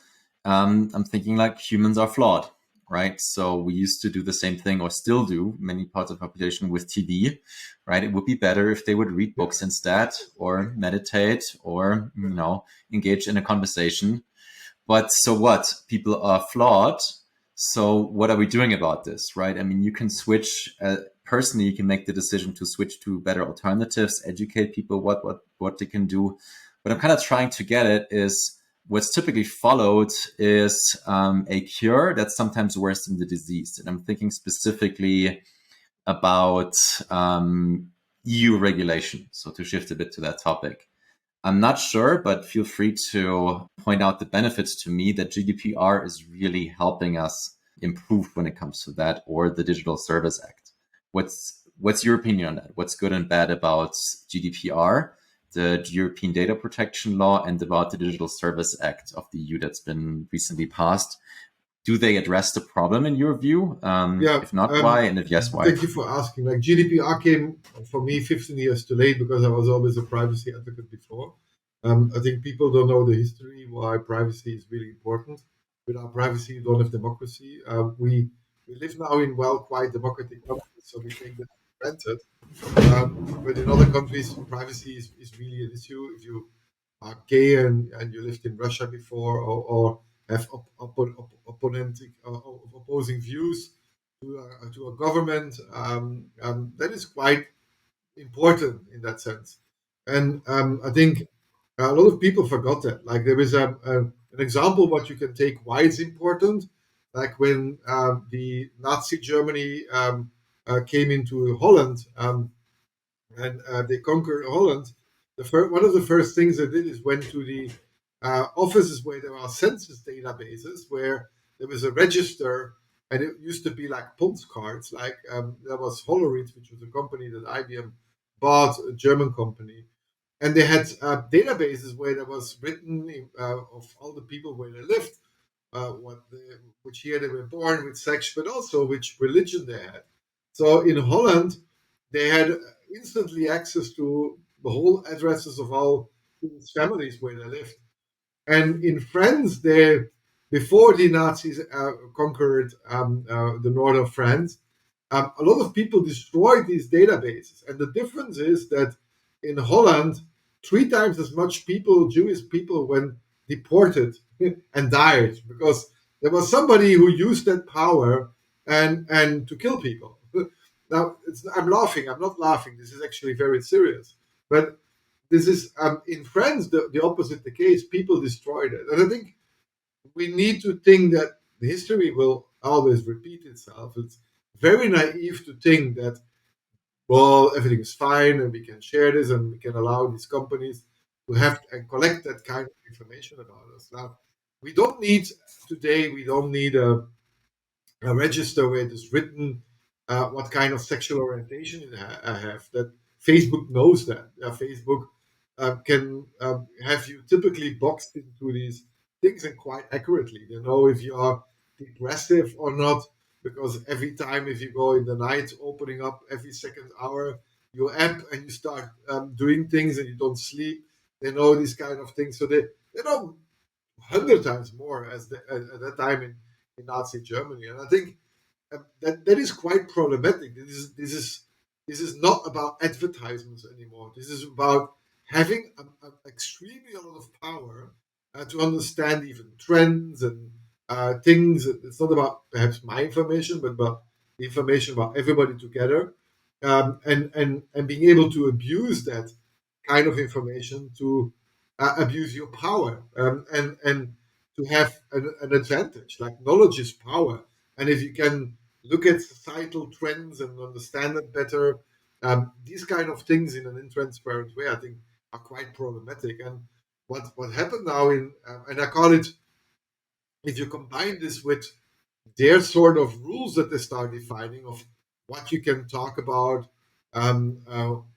I'm thinking like humans are flawed, right? So we used to do the same thing, or still do, many parts of the population with TV, right? It would be better if they would read Yeah, books instead, or meditate, or engage in a conversation. But so what? People are flawed. So what are we doing about this, right? I mean, you can switch. Personally, you can make the decision to switch to better alternatives, educate people what they can do. What I'm kind of trying to get at is what's typically followed is a cure that's sometimes worse than the disease. And I'm thinking specifically about EU regulation. So to shift a bit to that topic. I'm not sure, but feel free to point out the benefits to me that GDPR is really helping us improve when it comes to that, or the Digital Service Act. What's your opinion on that? What's good and bad about GDPR, the European Data Protection Law, and about the Digital Service Act of the EU that's been recently passed? Do they address the problem in your view? yeah. If not, why? And if yes, why? Thank you for asking. Like GDPR came for me 15 years too late because I was always a privacy advocate before. I think people don't know the history why privacy is really important. Without privacy, you don't have democracy. We live now in quite democratic countries, so we take that for granted. But in other countries, privacy is really an issue. If you are gay and you lived in Russia before, or have opposing views to a government, that is quite important in that sense. And I think a lot of people forgot that. Like there is an example what you can take why it's important. Like when the Nazi Germany came into Holland, and they conquered Holland, one of the first things they did is went to the offices where there are census databases, where there was a register, and it used to be like punch cards. Like there was Hollerith, which was a company that IBM bought, a German company, and they had databases where there was written of all the people where they lived, which year they were born, which sex, but also which religion they had. So in Holland, they had instantly access to the whole addresses of all these families where they lived. And in France, before the Nazis conquered the north of France, a lot of people destroyed these databases. And the difference is that in Holland, three times as much people, Jewish people, went deported and died because there was somebody who used that power and to kill people. Now, I'm laughing. I'm not laughing. This is actually very serious. But this is in France the opposite the case. People destroyed it, and I think we need to think that history will always repeat itself. It's very naive to think that, well, everything is fine and we can share this and we can allow these companies to have and collect that kind of information about us. Now, we don't need today. We don't need a register where it is written what kind of sexual orientation I have. That Facebook knows that. Facebook can have you typically boxed into these things and quite accurately. They know if you are depressive or not, because every time if you go in the night, opening up every second hour your app and you start doing things and you don't sleep, they know these kind of things. So they know 100 times more at that time in Nazi Germany. And I think that is quite problematic. This is not about advertisements anymore. This is about having extremely a lot of power to understand even trends and things. It's not about perhaps my information, but about the information about everybody together, and being able to abuse that kind of information to abuse your power, and to have an advantage. Like knowledge is power, and if you can look at societal trends and understand it better, these kind of things in an intransparent way, I think, are quite problematic. And what happened now and I call it, if you combine this with their sort of rules that they start defining of what you can talk about,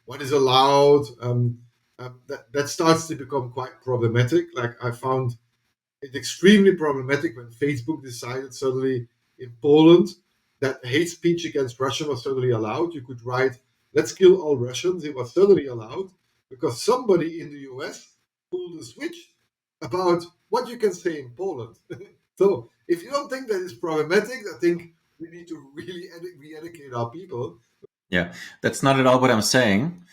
what is allowed, that starts to become quite problematic. Like I found it's extremely problematic when Facebook decided suddenly in Poland that hate speech against Russia was suddenly allowed. You could write, let's kill all Russians. It was suddenly allowed because somebody in the US pulled a switch about what you can say in Poland. So if you don't think that is problematic, I think we need to really re-educate our people. Yeah, that's not at all what I'm saying,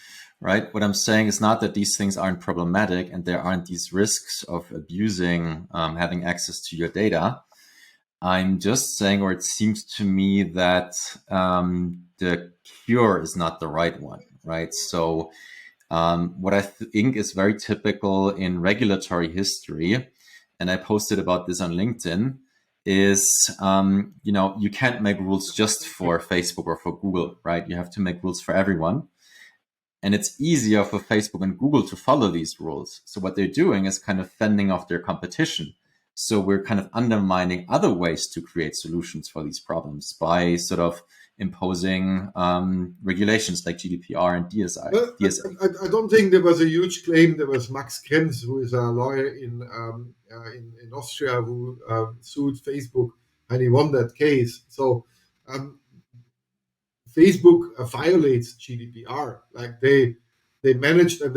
right? What I'm saying is not that these things aren't problematic and there aren't these risks of abusing having access to your data. I'm just saying, or it seems to me that the cure is not the right one, right? So what I think is very typical in regulatory history, and I posted about this on LinkedIn, is you can't make rules just for Facebook or for Google, right? You have to make rules for everyone. And it's easier for Facebook and Google to follow these rules. So what they're doing is kind of fending off their competition. So we're kind of undermining other ways to create solutions for these problems by sort of imposing regulations like GDPR and DSI. Well, DSA. I don't think there was a huge claim. There was Max Krems, who is a lawyer in Austria, who sued Facebook, and he won that case. So um, Facebook violates GDPR. Like they managed, and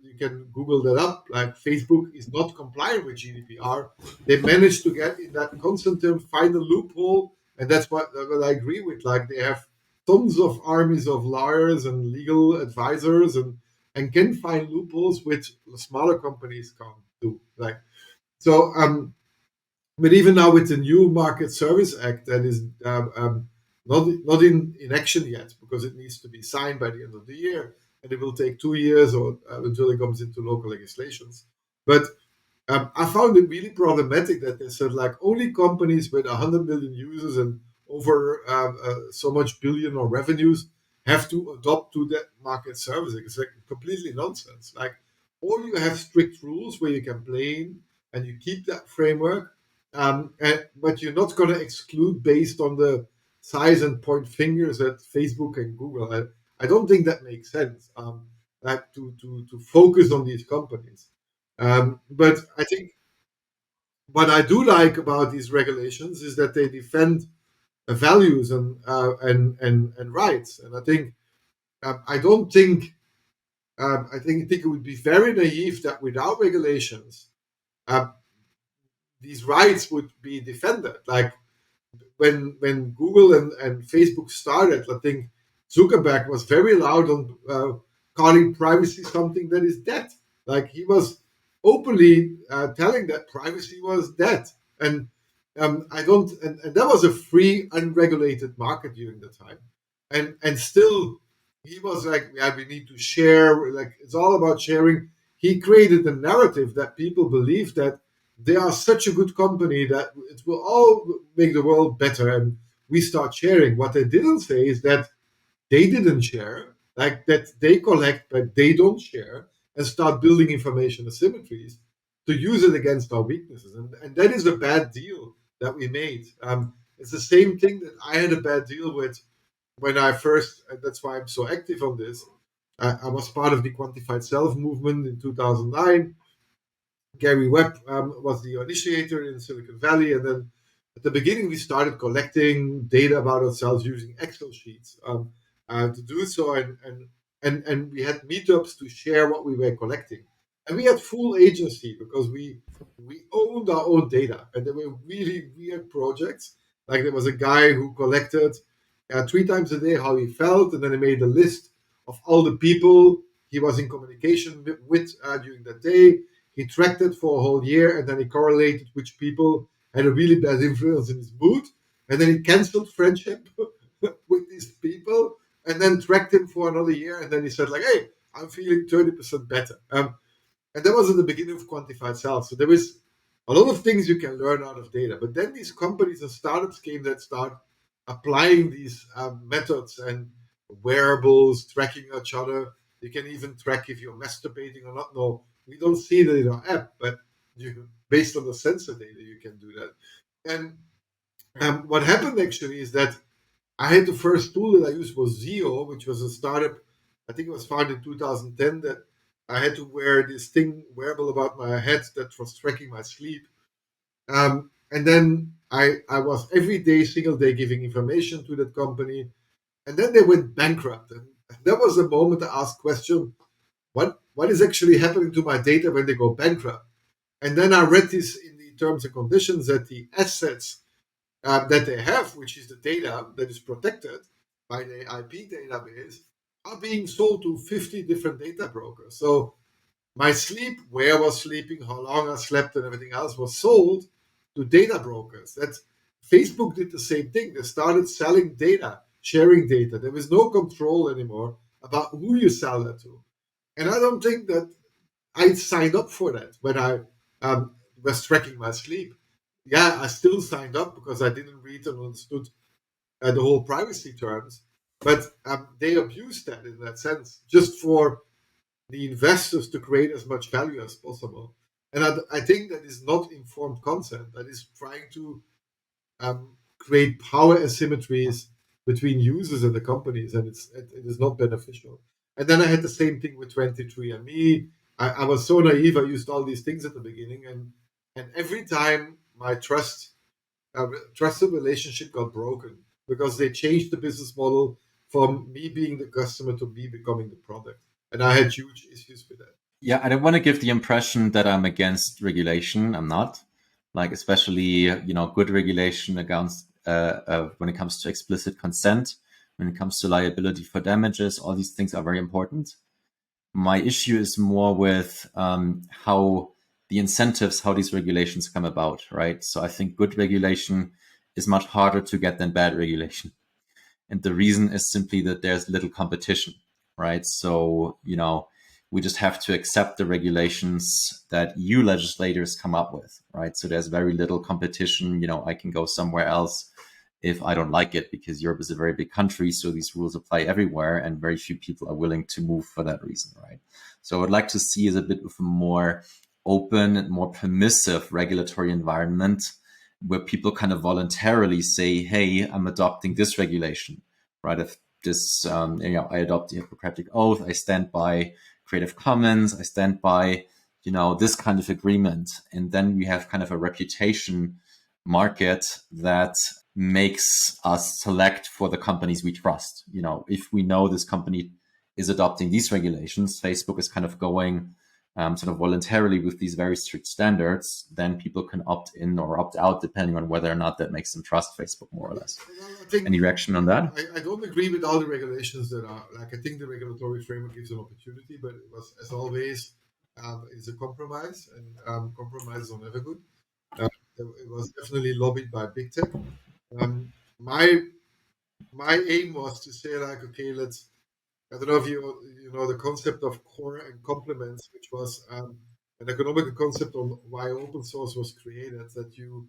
you can Google that up. Like Facebook is not compliant with GDPR. They managed to get in that constant term, find a loophole, and that's what I agree with. Like they have tons of armies of lawyers and legal advisors, and can find loopholes which smaller companies can't do. Like so. But even now with the new Market Service Act that is not in action yet because it needs to be signed by the end of the year, and it will take 2 years or until it comes into local legislations. But I found it really problematic that they said like only companies with 100 million users and over so much billion or revenues have to adopt to that market servicing. It's like completely nonsense. Like, or you have strict rules where you can play in and you keep that framework, but you're not going to exclude based on the size and point fingers at Facebook and Google. I don't think that makes sense. Like to focus on these companies. But I think what I do like about these regulations is that they defend values and rights. And I think I don't think I think it would be very naive that without regulations, uh, these rights would be defended. Like when Google and Facebook started, I think Zuckerberg was very loud on calling privacy something that is dead. Like he was openly telling that privacy was dead, and I don't. And that was a free, unregulated market during the time, and still he was like, yeah, we need to share. Like it's all about sharing. He created a narrative that people believe that they are such a good company that it will all make the world better, and we start sharing. What they didn't say is that they didn't share, like that they collect but they don't share, and start building information asymmetries to use it against our weaknesses. And that is a bad deal that we made. It's the same thing that I had a bad deal with when I first, and that's why I'm so active on this. I was part of the quantified self movement in 2009. Gary Webb was the initiator in Silicon Valley, and then at the beginning we started collecting data about ourselves using Excel sheets to do so, and we had meetups to share what we were collecting, and we had full agency because we owned our own data, and there were really weird projects. Like there was a guy who collected 3 times a day how he felt, and then he made a list of all the people he was in communication with during that day. He tracked it for a whole year, and then he correlated which people had a really bad influence in his mood. And then he canceled friendship with these people, and then tracked him for another year. And then he said, like, "Hey, I'm feeling 30% better." And that was at the beginning of quantified self. So there is a lot of things you can learn out of data. But then these companies and startups came that start applying these methods and wearables, tracking each other. You can even track if you're masturbating or not. No, we don't see that in our app, but based on the sensor data, you can do that. And what happened actually is that I had the first tool that I used was Zio, which was a startup. I think it was founded in 2010. That I had to wear this thing wearable about my head that was tracking my sleep. And then I was every day, single day, giving information to that company. And then they went bankrupt. And that was the moment I asked question, what is actually happening to my data when they go bankrupt? And then I read this in the terms and conditions that the assets that they have, which is the data that is protected by the IP database, are being sold to 50 different data brokers. So my sleep, where I was sleeping, how long I slept, and everything else was sold to data brokers. That Facebook did the same thing. They started selling data, sharing data. There was no control anymore about who you sell that to. And I don't think that I signed up for that when I was tracking my sleep. Yeah, I still signed up because I didn't read and understood the whole privacy terms. But they abused that in that sense, just for the investors to create as much value as possible. And I think that is not informed consent. That is trying to create power asymmetries between users and the companies, and it is not beneficial. And then I had the same thing with 23andMe. I was so naive. I used all these things at the beginning, and every time my trusted relationship got broken because they changed the business model from me being the customer to me becoming the product, and I had huge issues with that. Yeah, I don't want to give the impression that I'm against regulation. I'm not. Like, especially, good regulation against when it comes to explicit consent, when it comes to liability for damages, all these things are very important. My issue is more with how the incentives, how these regulations come about, right? So I think good regulation is much harder to get than bad regulation. And the reason is simply that there's little competition, right? So, we just have to accept the regulations that you legislators come up with, right? So there's very little competition. I can go somewhere else if I don't like it, because Europe is a very big country, so these rules apply everywhere, and very few people are willing to move for that reason, right? So I would like to see is a bit of a more open and more permissive regulatory environment where people kind of voluntarily say, "Hey, I'm adopting this regulation," right? If this, I adopt the Hippocratic Oath, I stand by Creative Commons, I stand by, this kind of agreement, and then we have kind of a reputation market that makes us select for the companies we trust. If we know this company is adopting these regulations, Facebook is kind of going sort of voluntarily with these very strict standards, then people can opt in or opt out depending on whether or not that makes them trust Facebook more or less. Well, I think Any reaction on that? I don't agree with all the regulations that are like. I think the regulatory framework gives an opportunity, but it was, as always, it's a compromise, and compromises are never good. Uh, it was definitely lobbied by big tech. My aim was to say like, okay, let's. I don't know if you know the concept of core and complements, which was an economic concept on why open source was created. That you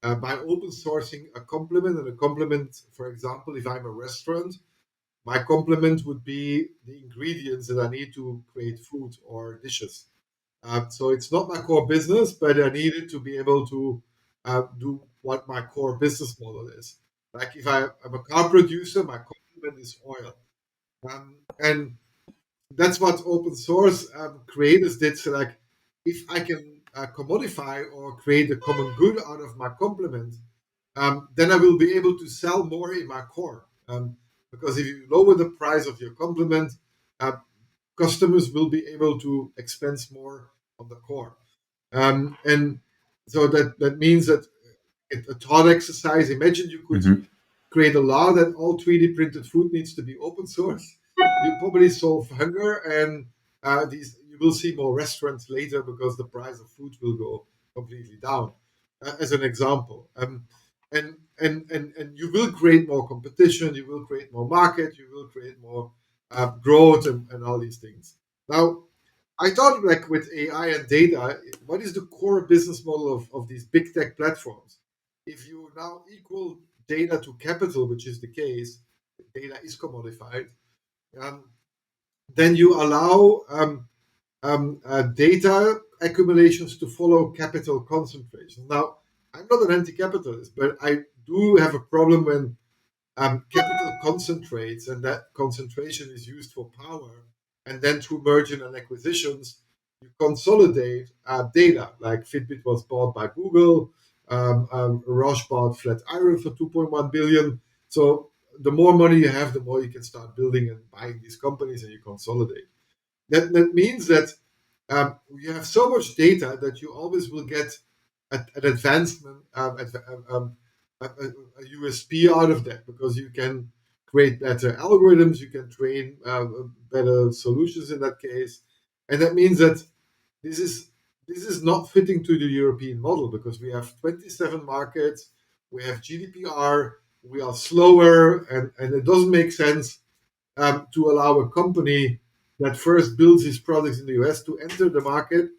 by open sourcing a complement, and a complement, for example, if I'm a restaurant, my complement would be the ingredients that I need to create food or dishes. So it's not my core business, but I needed to be able to do what my core business model is. Like if I'm a car producer, my complement is oil. And that's what open source creators did. So like, if I can commodify or create a common good out of my complement, then I will be able to sell more in my core. Because if you lower the price of your complement, uh, customers will be able to expense more on the core. And so that means that a thought exercise. Imagine you could Mm-hmm. create a law that all 3D printed food needs to be open source. You probably solve hunger, and these you will see more restaurants later because the price of food will go completely down. As an example, and you will create more competition. You will create more market. You will create more growth and all these things. Now, I thought like with AI and data, what is the core business model of these big tech platforms? If you now equal data to capital, which is the case, data is commodified, um, then you allow data accumulations to follow capital concentration. Now, I'm not an anti-capitalist, but I do have a problem when capital concentrates, and that concentration is used for power. And then through merger and acquisitions, you consolidate data. Like Fitbit was bought by Google, Roche bought Flatiron for 2.1 billion. So the more money you have, the more you can start building and buying these companies, and you consolidate. That means that you have so much data that you always will get an advancement, a USP out of that, because you can create better algorithms, you can train better solutions in that case, and that means that this is this is not fitting to the European model because we have 27 markets, we have GDPR, we are slower, and it doesn't make sense to allow a company that first builds its products in the US to enter the market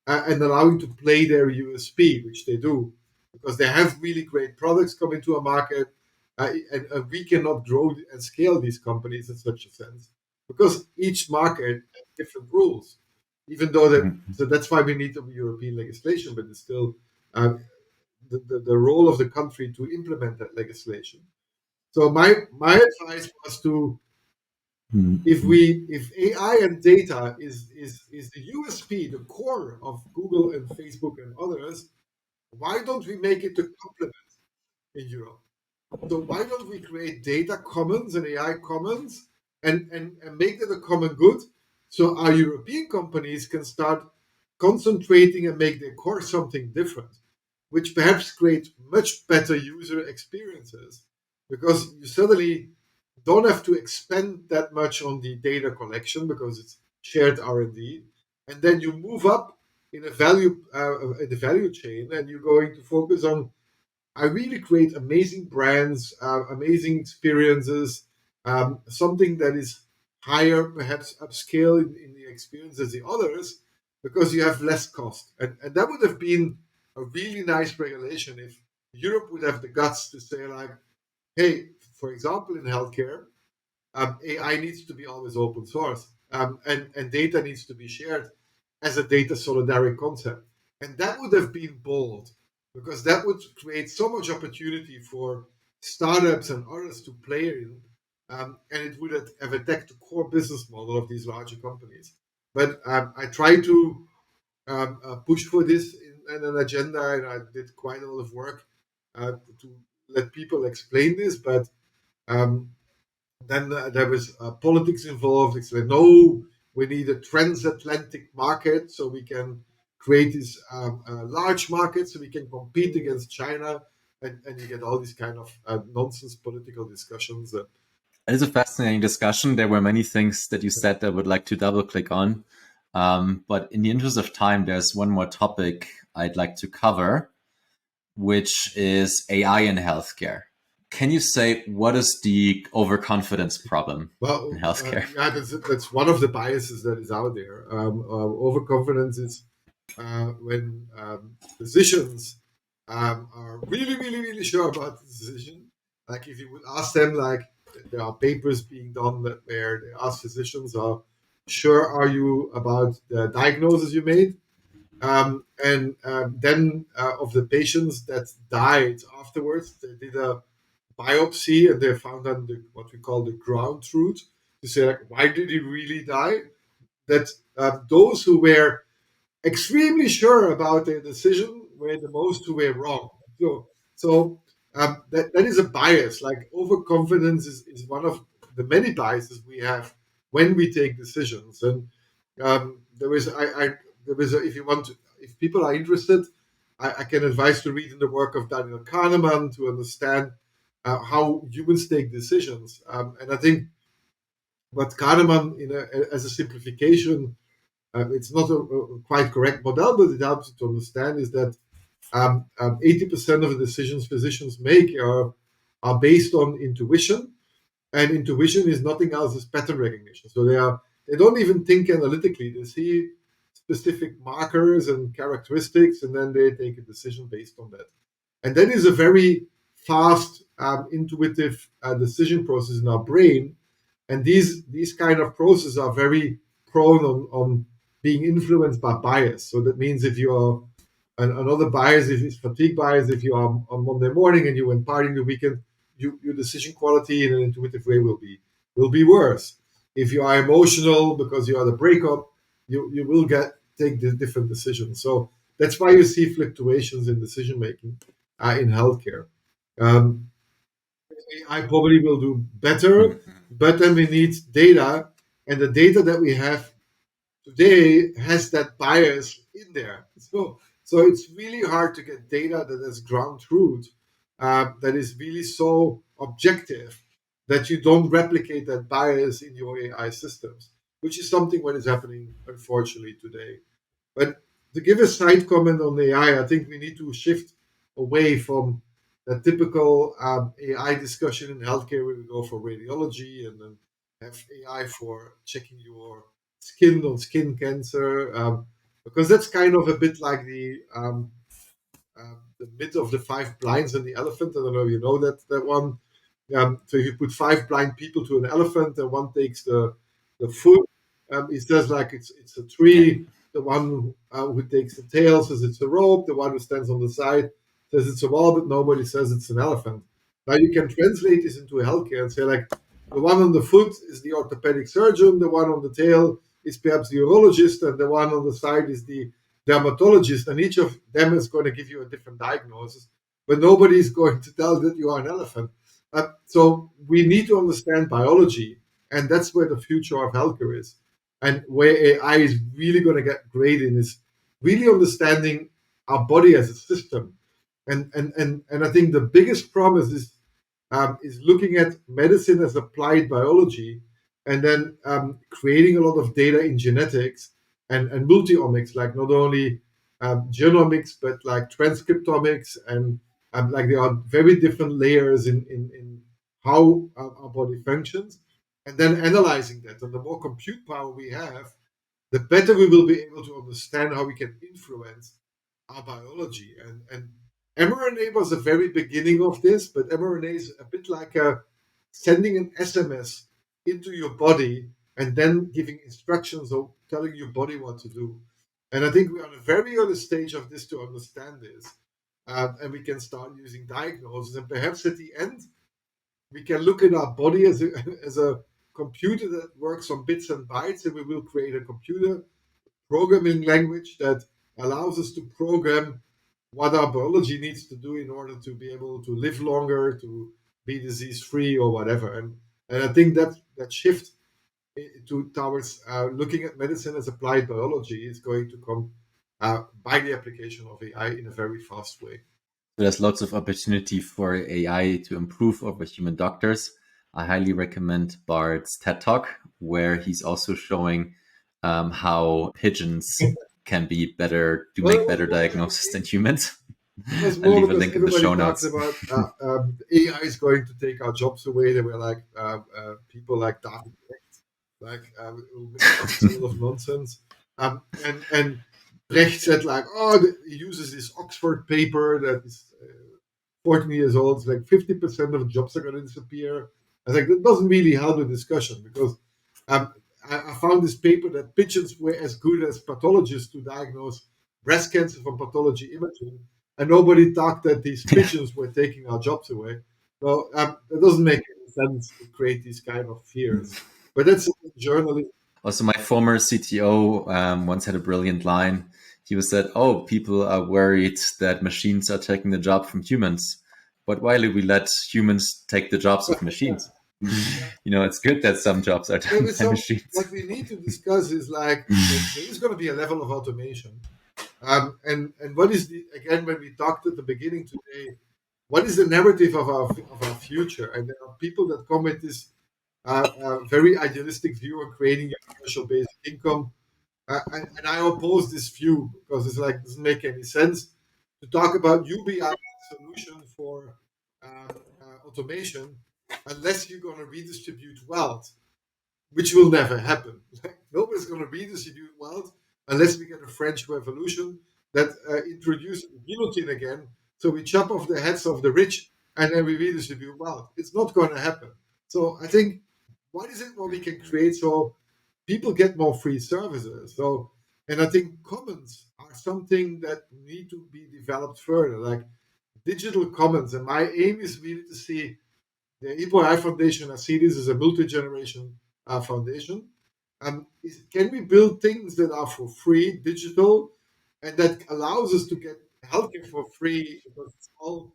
and allowing to play their USP, which they do, because they have really great products coming to a market, and we cannot grow and scale these companies in such a sense because each market has different rules. Even though Mm-hmm. so that's why we need the European legislation, but it's still uh, the role of the country to implement that legislation. So my advice was to Mm-hmm. if AI and data is the USP, the core of Google and Facebook and others, why don't we make it a complement in Europe? So why don't we create data commons and AI commons and make that a common good so our European companies can start concentrating and make their core something different, which perhaps creates much better user experiences because you suddenly don't have to expend that much on the data collection because it's shared R&D, and then you move up in the value chain, and you're going to focus on I really create amazing brands, amazing experiences, something that is higher, perhaps upscale in the experience as the others, because you have less cost. And that would have been a really nice regulation if Europe would have the guts to say, like, hey, for example, in healthcare, AI needs to be always open source, and data needs to be shared as a data solidarity concept. And that would have been bold because that would create so much opportunity for startups and others to play in, and it would have attacked the core business model of these larger companies. But I try to push for this in an agenda, and I did quite a lot of work to let people explain this. But um, then there was politics involved. It's like, no, we need a transatlantic market so we can create this large market so we can compete against China. And you get all these kind of nonsense political discussions. It is a fascinating discussion. There were many things that you said that I would like to double click on. But in the interest of time, there's one more topic I'd like to cover, which is AI in healthcare. Can you say what is the overconfidence problem in healthcare? Yeah, that's one of the biases that is out there. Overconfidence is when physicians are really, really, really sure about the decision. Like if you would ask them, like there are papers being done that where they ask physicians, "Are sure are you about the diagnosis you made?" And then of the patients that died afterwards, they did a biopsy and they found out what we call the ground truth to say like, why did he really die? That those who were extremely sure about their decision were the most who were wrong. So that is a bias. Like overconfidence is one of the many biases we have when we take decisions. And there is there is if you want to, if people are interested, I can advise to read in the work of Daniel Kahneman to understand how humans take decisions. And I think what Kahneman, as a simplification, it's not a quite correct model, but it helps to understand is that 80% of the decisions physicians make are based on intuition, and intuition is nothing else as pattern recognition. So they don't even think analytically. They see specific markers and characteristics, and then they take a decision based on that. And that is a very fast, intuitive decision process in our brain. And these kind of processes are very prone on being influenced by bias. So that means if you are another bias is fatigue bias. If you are on Monday morning and you went partying the weekend, your decision quality in an intuitive way will be worse. If you are emotional because you had a breakup, you will take the different decisions. So that's why you see fluctuations in decision making in healthcare. Um, I probably will do better, Mhm. but then we need data, and the data that we have today has that bias in there. So it's really hard to get data that is ground truth, that is really so objective that you don't replicate that bias in your AI systems, which is something what is happening unfortunately today. But to give a side comment on AI, I think we need to shift away from the typical AI discussion in healthcare where we go for radiology and then have AI for checking your skin on skin cancer, because that's kind of a bit like the myth of the five blinds and the elephant. I don't know if you know that one. So if you put five blind people to an elephant and one takes the foot, it says like it's a Yeah. tree. The one who takes the tail says it's a rope. The one who stands on the side says it's a wall, but nobody says it's an elephant. Now you can translate this into healthcare and say like the one on the foot is the orthopedic surgeon, the one on the tail is perhaps the urologist, and the one on the side is the dermatologist, and each of them is going to give you a different diagnosis, but nobody is going to tell that you are an elephant. So we need to understand biology, and that's where the future of healthcare is, and where AI is really going to get great in is really understanding our body as a system, and I think the biggest promise is looking at medicine as applied biology, and then creating a lot of data in genetics and multi-omics, like not only genomics but like transcriptomics, and like there are very different layers in how our body functions, and then analyzing that. And the more compute power we have, the better we will be able to understand how we can influence our biology. And mRNA was the very beginning of this, but mRNA is a bit like sending an SMS into your body and then giving instructions or telling your body what to do. And I think we're on a very early stage of this to understand this. And we can start using diagnosis. And perhaps at the end, we can look at our body as as a computer that works on bits and bytes, and we will create a computer programming language that allows us to program what our biology needs to do in order to be able to live longer, to be disease free or whatever. And I think that shift towards looking at medicine as applied biology is going to come by the application of AI in a very fast way. So there's lots of opportunity for AI to improve over human doctors. I highly recommend Bart's TED Talk, where he's also showing how pigeons can be better to make Well, better diagnosis than humans. it was I'll more leave a because link in the show everybody talks notes. about AI is going to take our jobs away. There were like people like David Brecht, like it's a lot of nonsense. And Brecht said like, oh, he uses this Oxford paper that is 14 years old. It's like 50% of jobs are going to disappear. I was like, that doesn't really help the discussion because um, I found this paper that pigeons were as good as pathologists to diagnose breast cancer from pathology imaging, and nobody thought that these Yeah. pigeons were taking our jobs away. So it doesn't make any sense to create these kind of fears. But that's journalism. Also, my former CTO once had a brilliant line. He was said, "Oh, people are worried that machines are taking the job from humans, but why do we let humans take the jobs of machines? It's good that some jobs are done by So machines." what we need to discuss is like there is going to be a level of automation. And what is the again when we talked at the beginning today, what is the narrative of our future? And there are people that come with this very idealistic view of creating universal basic income, and I oppose this view because it's like doesn't make any sense to talk about UBI solution for automation unless you're going to redistribute wealth, which will never happen. Nobody's going to redistribute wealth unless we get a French Revolution that introduces guillotine again. So we chop off the heads of the rich and then we redistribute wealth. It's not going to happen. So I think what is it what we can create so people get more free services? So and I think commons are something that need to be developed further, like digital commons. And my aim is really to see the Hippo AI Foundation, I see this as a multi-generation foundation. Can we build things that are for free, digital, and that allows us to get healthcare for free because it's all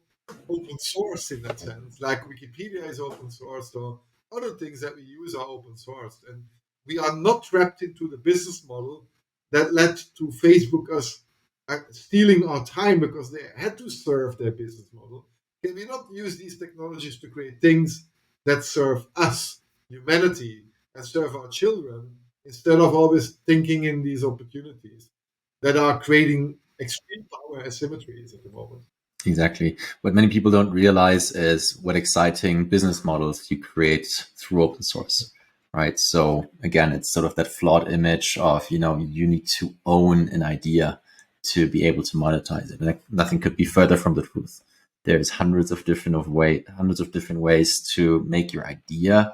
open source in that sense. Like Wikipedia is open source, so other things that we use are open source, and we are not trapped into the business model that led to Facebook us stealing our time because they had to serve their business model. Can we not use these technologies to create things that serve us, humanity, and serve our children instead of always thinking in these opportunities that are creating extreme power asymmetries at the moment? Exactly. What many people don't realize is what exciting business models you create through open source, right? So again, it's sort of that flawed image of, you need to own an idea to be able to monetize it. And nothing could be further from the truth. There's hundreds of different ways to make your idea,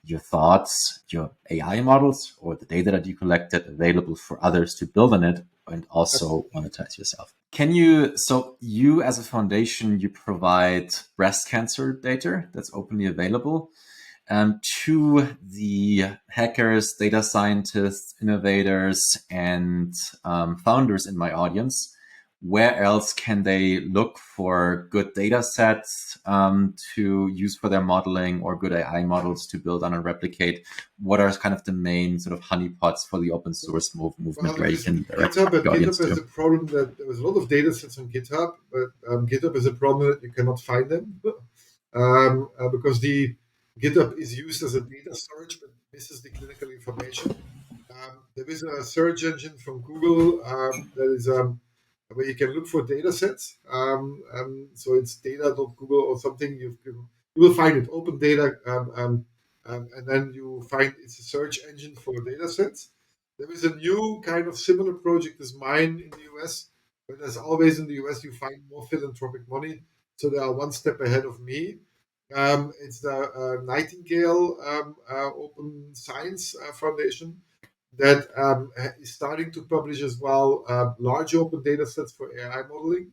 your thoughts, your AI models, or the data that you collected available for others to build on it and also monetize yourself. So you as a foundation, you provide breast cancer data that's openly available to the hackers, data scientists, innovators, and founders in my audience. Where else can they look for good data sets to use for their modeling or good AI models to build on and replicate? What are kind of the main sort of honeypots for the open source movement Well, where you listen, can direct GitHub, but your GitHub audience has to? the problem that there was a lot of data sets on GitHub, but GitHub has a problem that you cannot find them because the GitHub is used as a data storage, but misses the clinical information. There is a search engine from Google that is where you can look for data sets. So it's data.google or something. You will find it, open data, and then you find it's a search engine for data sets. There is a new kind of similar project as mine in the US But as always in the US, you find more philanthropic money, so they are one step ahead of me. It's the Nightingale Open Science Foundation that is starting to publish as well large open data sets for AI modeling.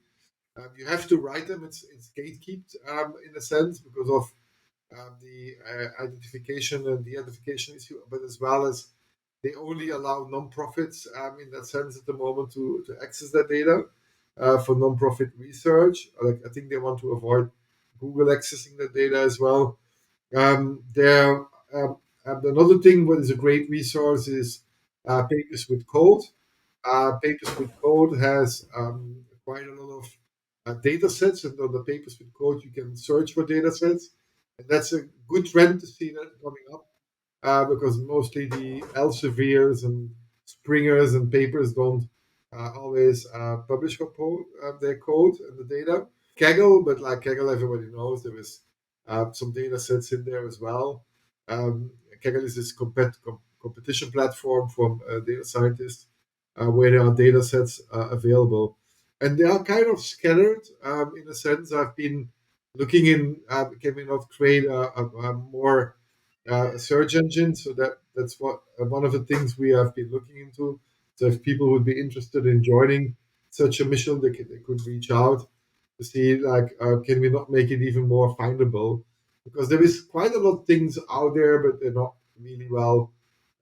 You have to write them. It's gatekept in a sense because of the identification and de-identification issue, but as well as they only allow non-profits in that sense at the moment to access that data for non-profit research. Like I think they want to avoid Google accessing that data as well. There, another thing what is a great resource is Papers with Code. Papers with Code has quite a lot of data sets, and on the Papers with Code, you can search for data sets. And that's a good trend to see that coming up because mostly the Elsevier's and Springers and Papers don't always publish their code and the data. Kaggle, but like Kaggle, everybody knows there is some data sets in there as well. Kaggle is this competition platform from data scientists where there are data sets available. And they are kind of scattered in a sense. I've been looking in, can we not create a more search engine? So that's what one of the things we have been looking into. So if people would be interested in joining such a mission, they could reach out to see like can we not make it even more findable? Because there is quite a lot of things out there, but they're not really well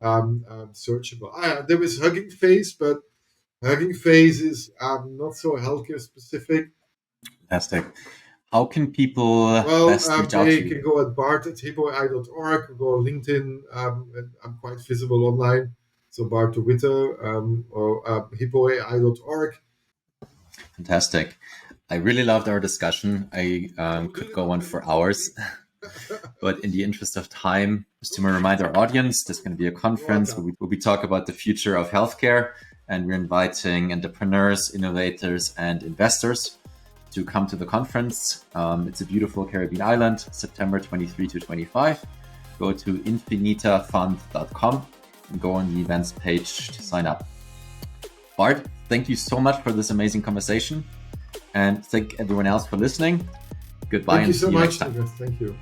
searchable. There is Hugging Face, but Hugging Face is not so healthcare specific. Fantastic. How can people Well, best reach out they to you? can go at bart@hippoai.org, go on LinkedIn. And I'm quite visible online. So Bart de Witte or hippoai.org. Fantastic. I really loved our discussion. I could go on for hours, but in the interest of time, just to remind our audience, there's going to be a conference where we talk about the future of healthcare, and we're inviting entrepreneurs, innovators, and investors to come to the conference. It's a beautiful Caribbean island, September 23 to 25. Go to infinitafund.com and go on the events page to sign up. Bart, thank you so much for this amazing conversation, and thank everyone else for listening. Goodbye. Thank you and so see you much, next time. Niklas. Thank you.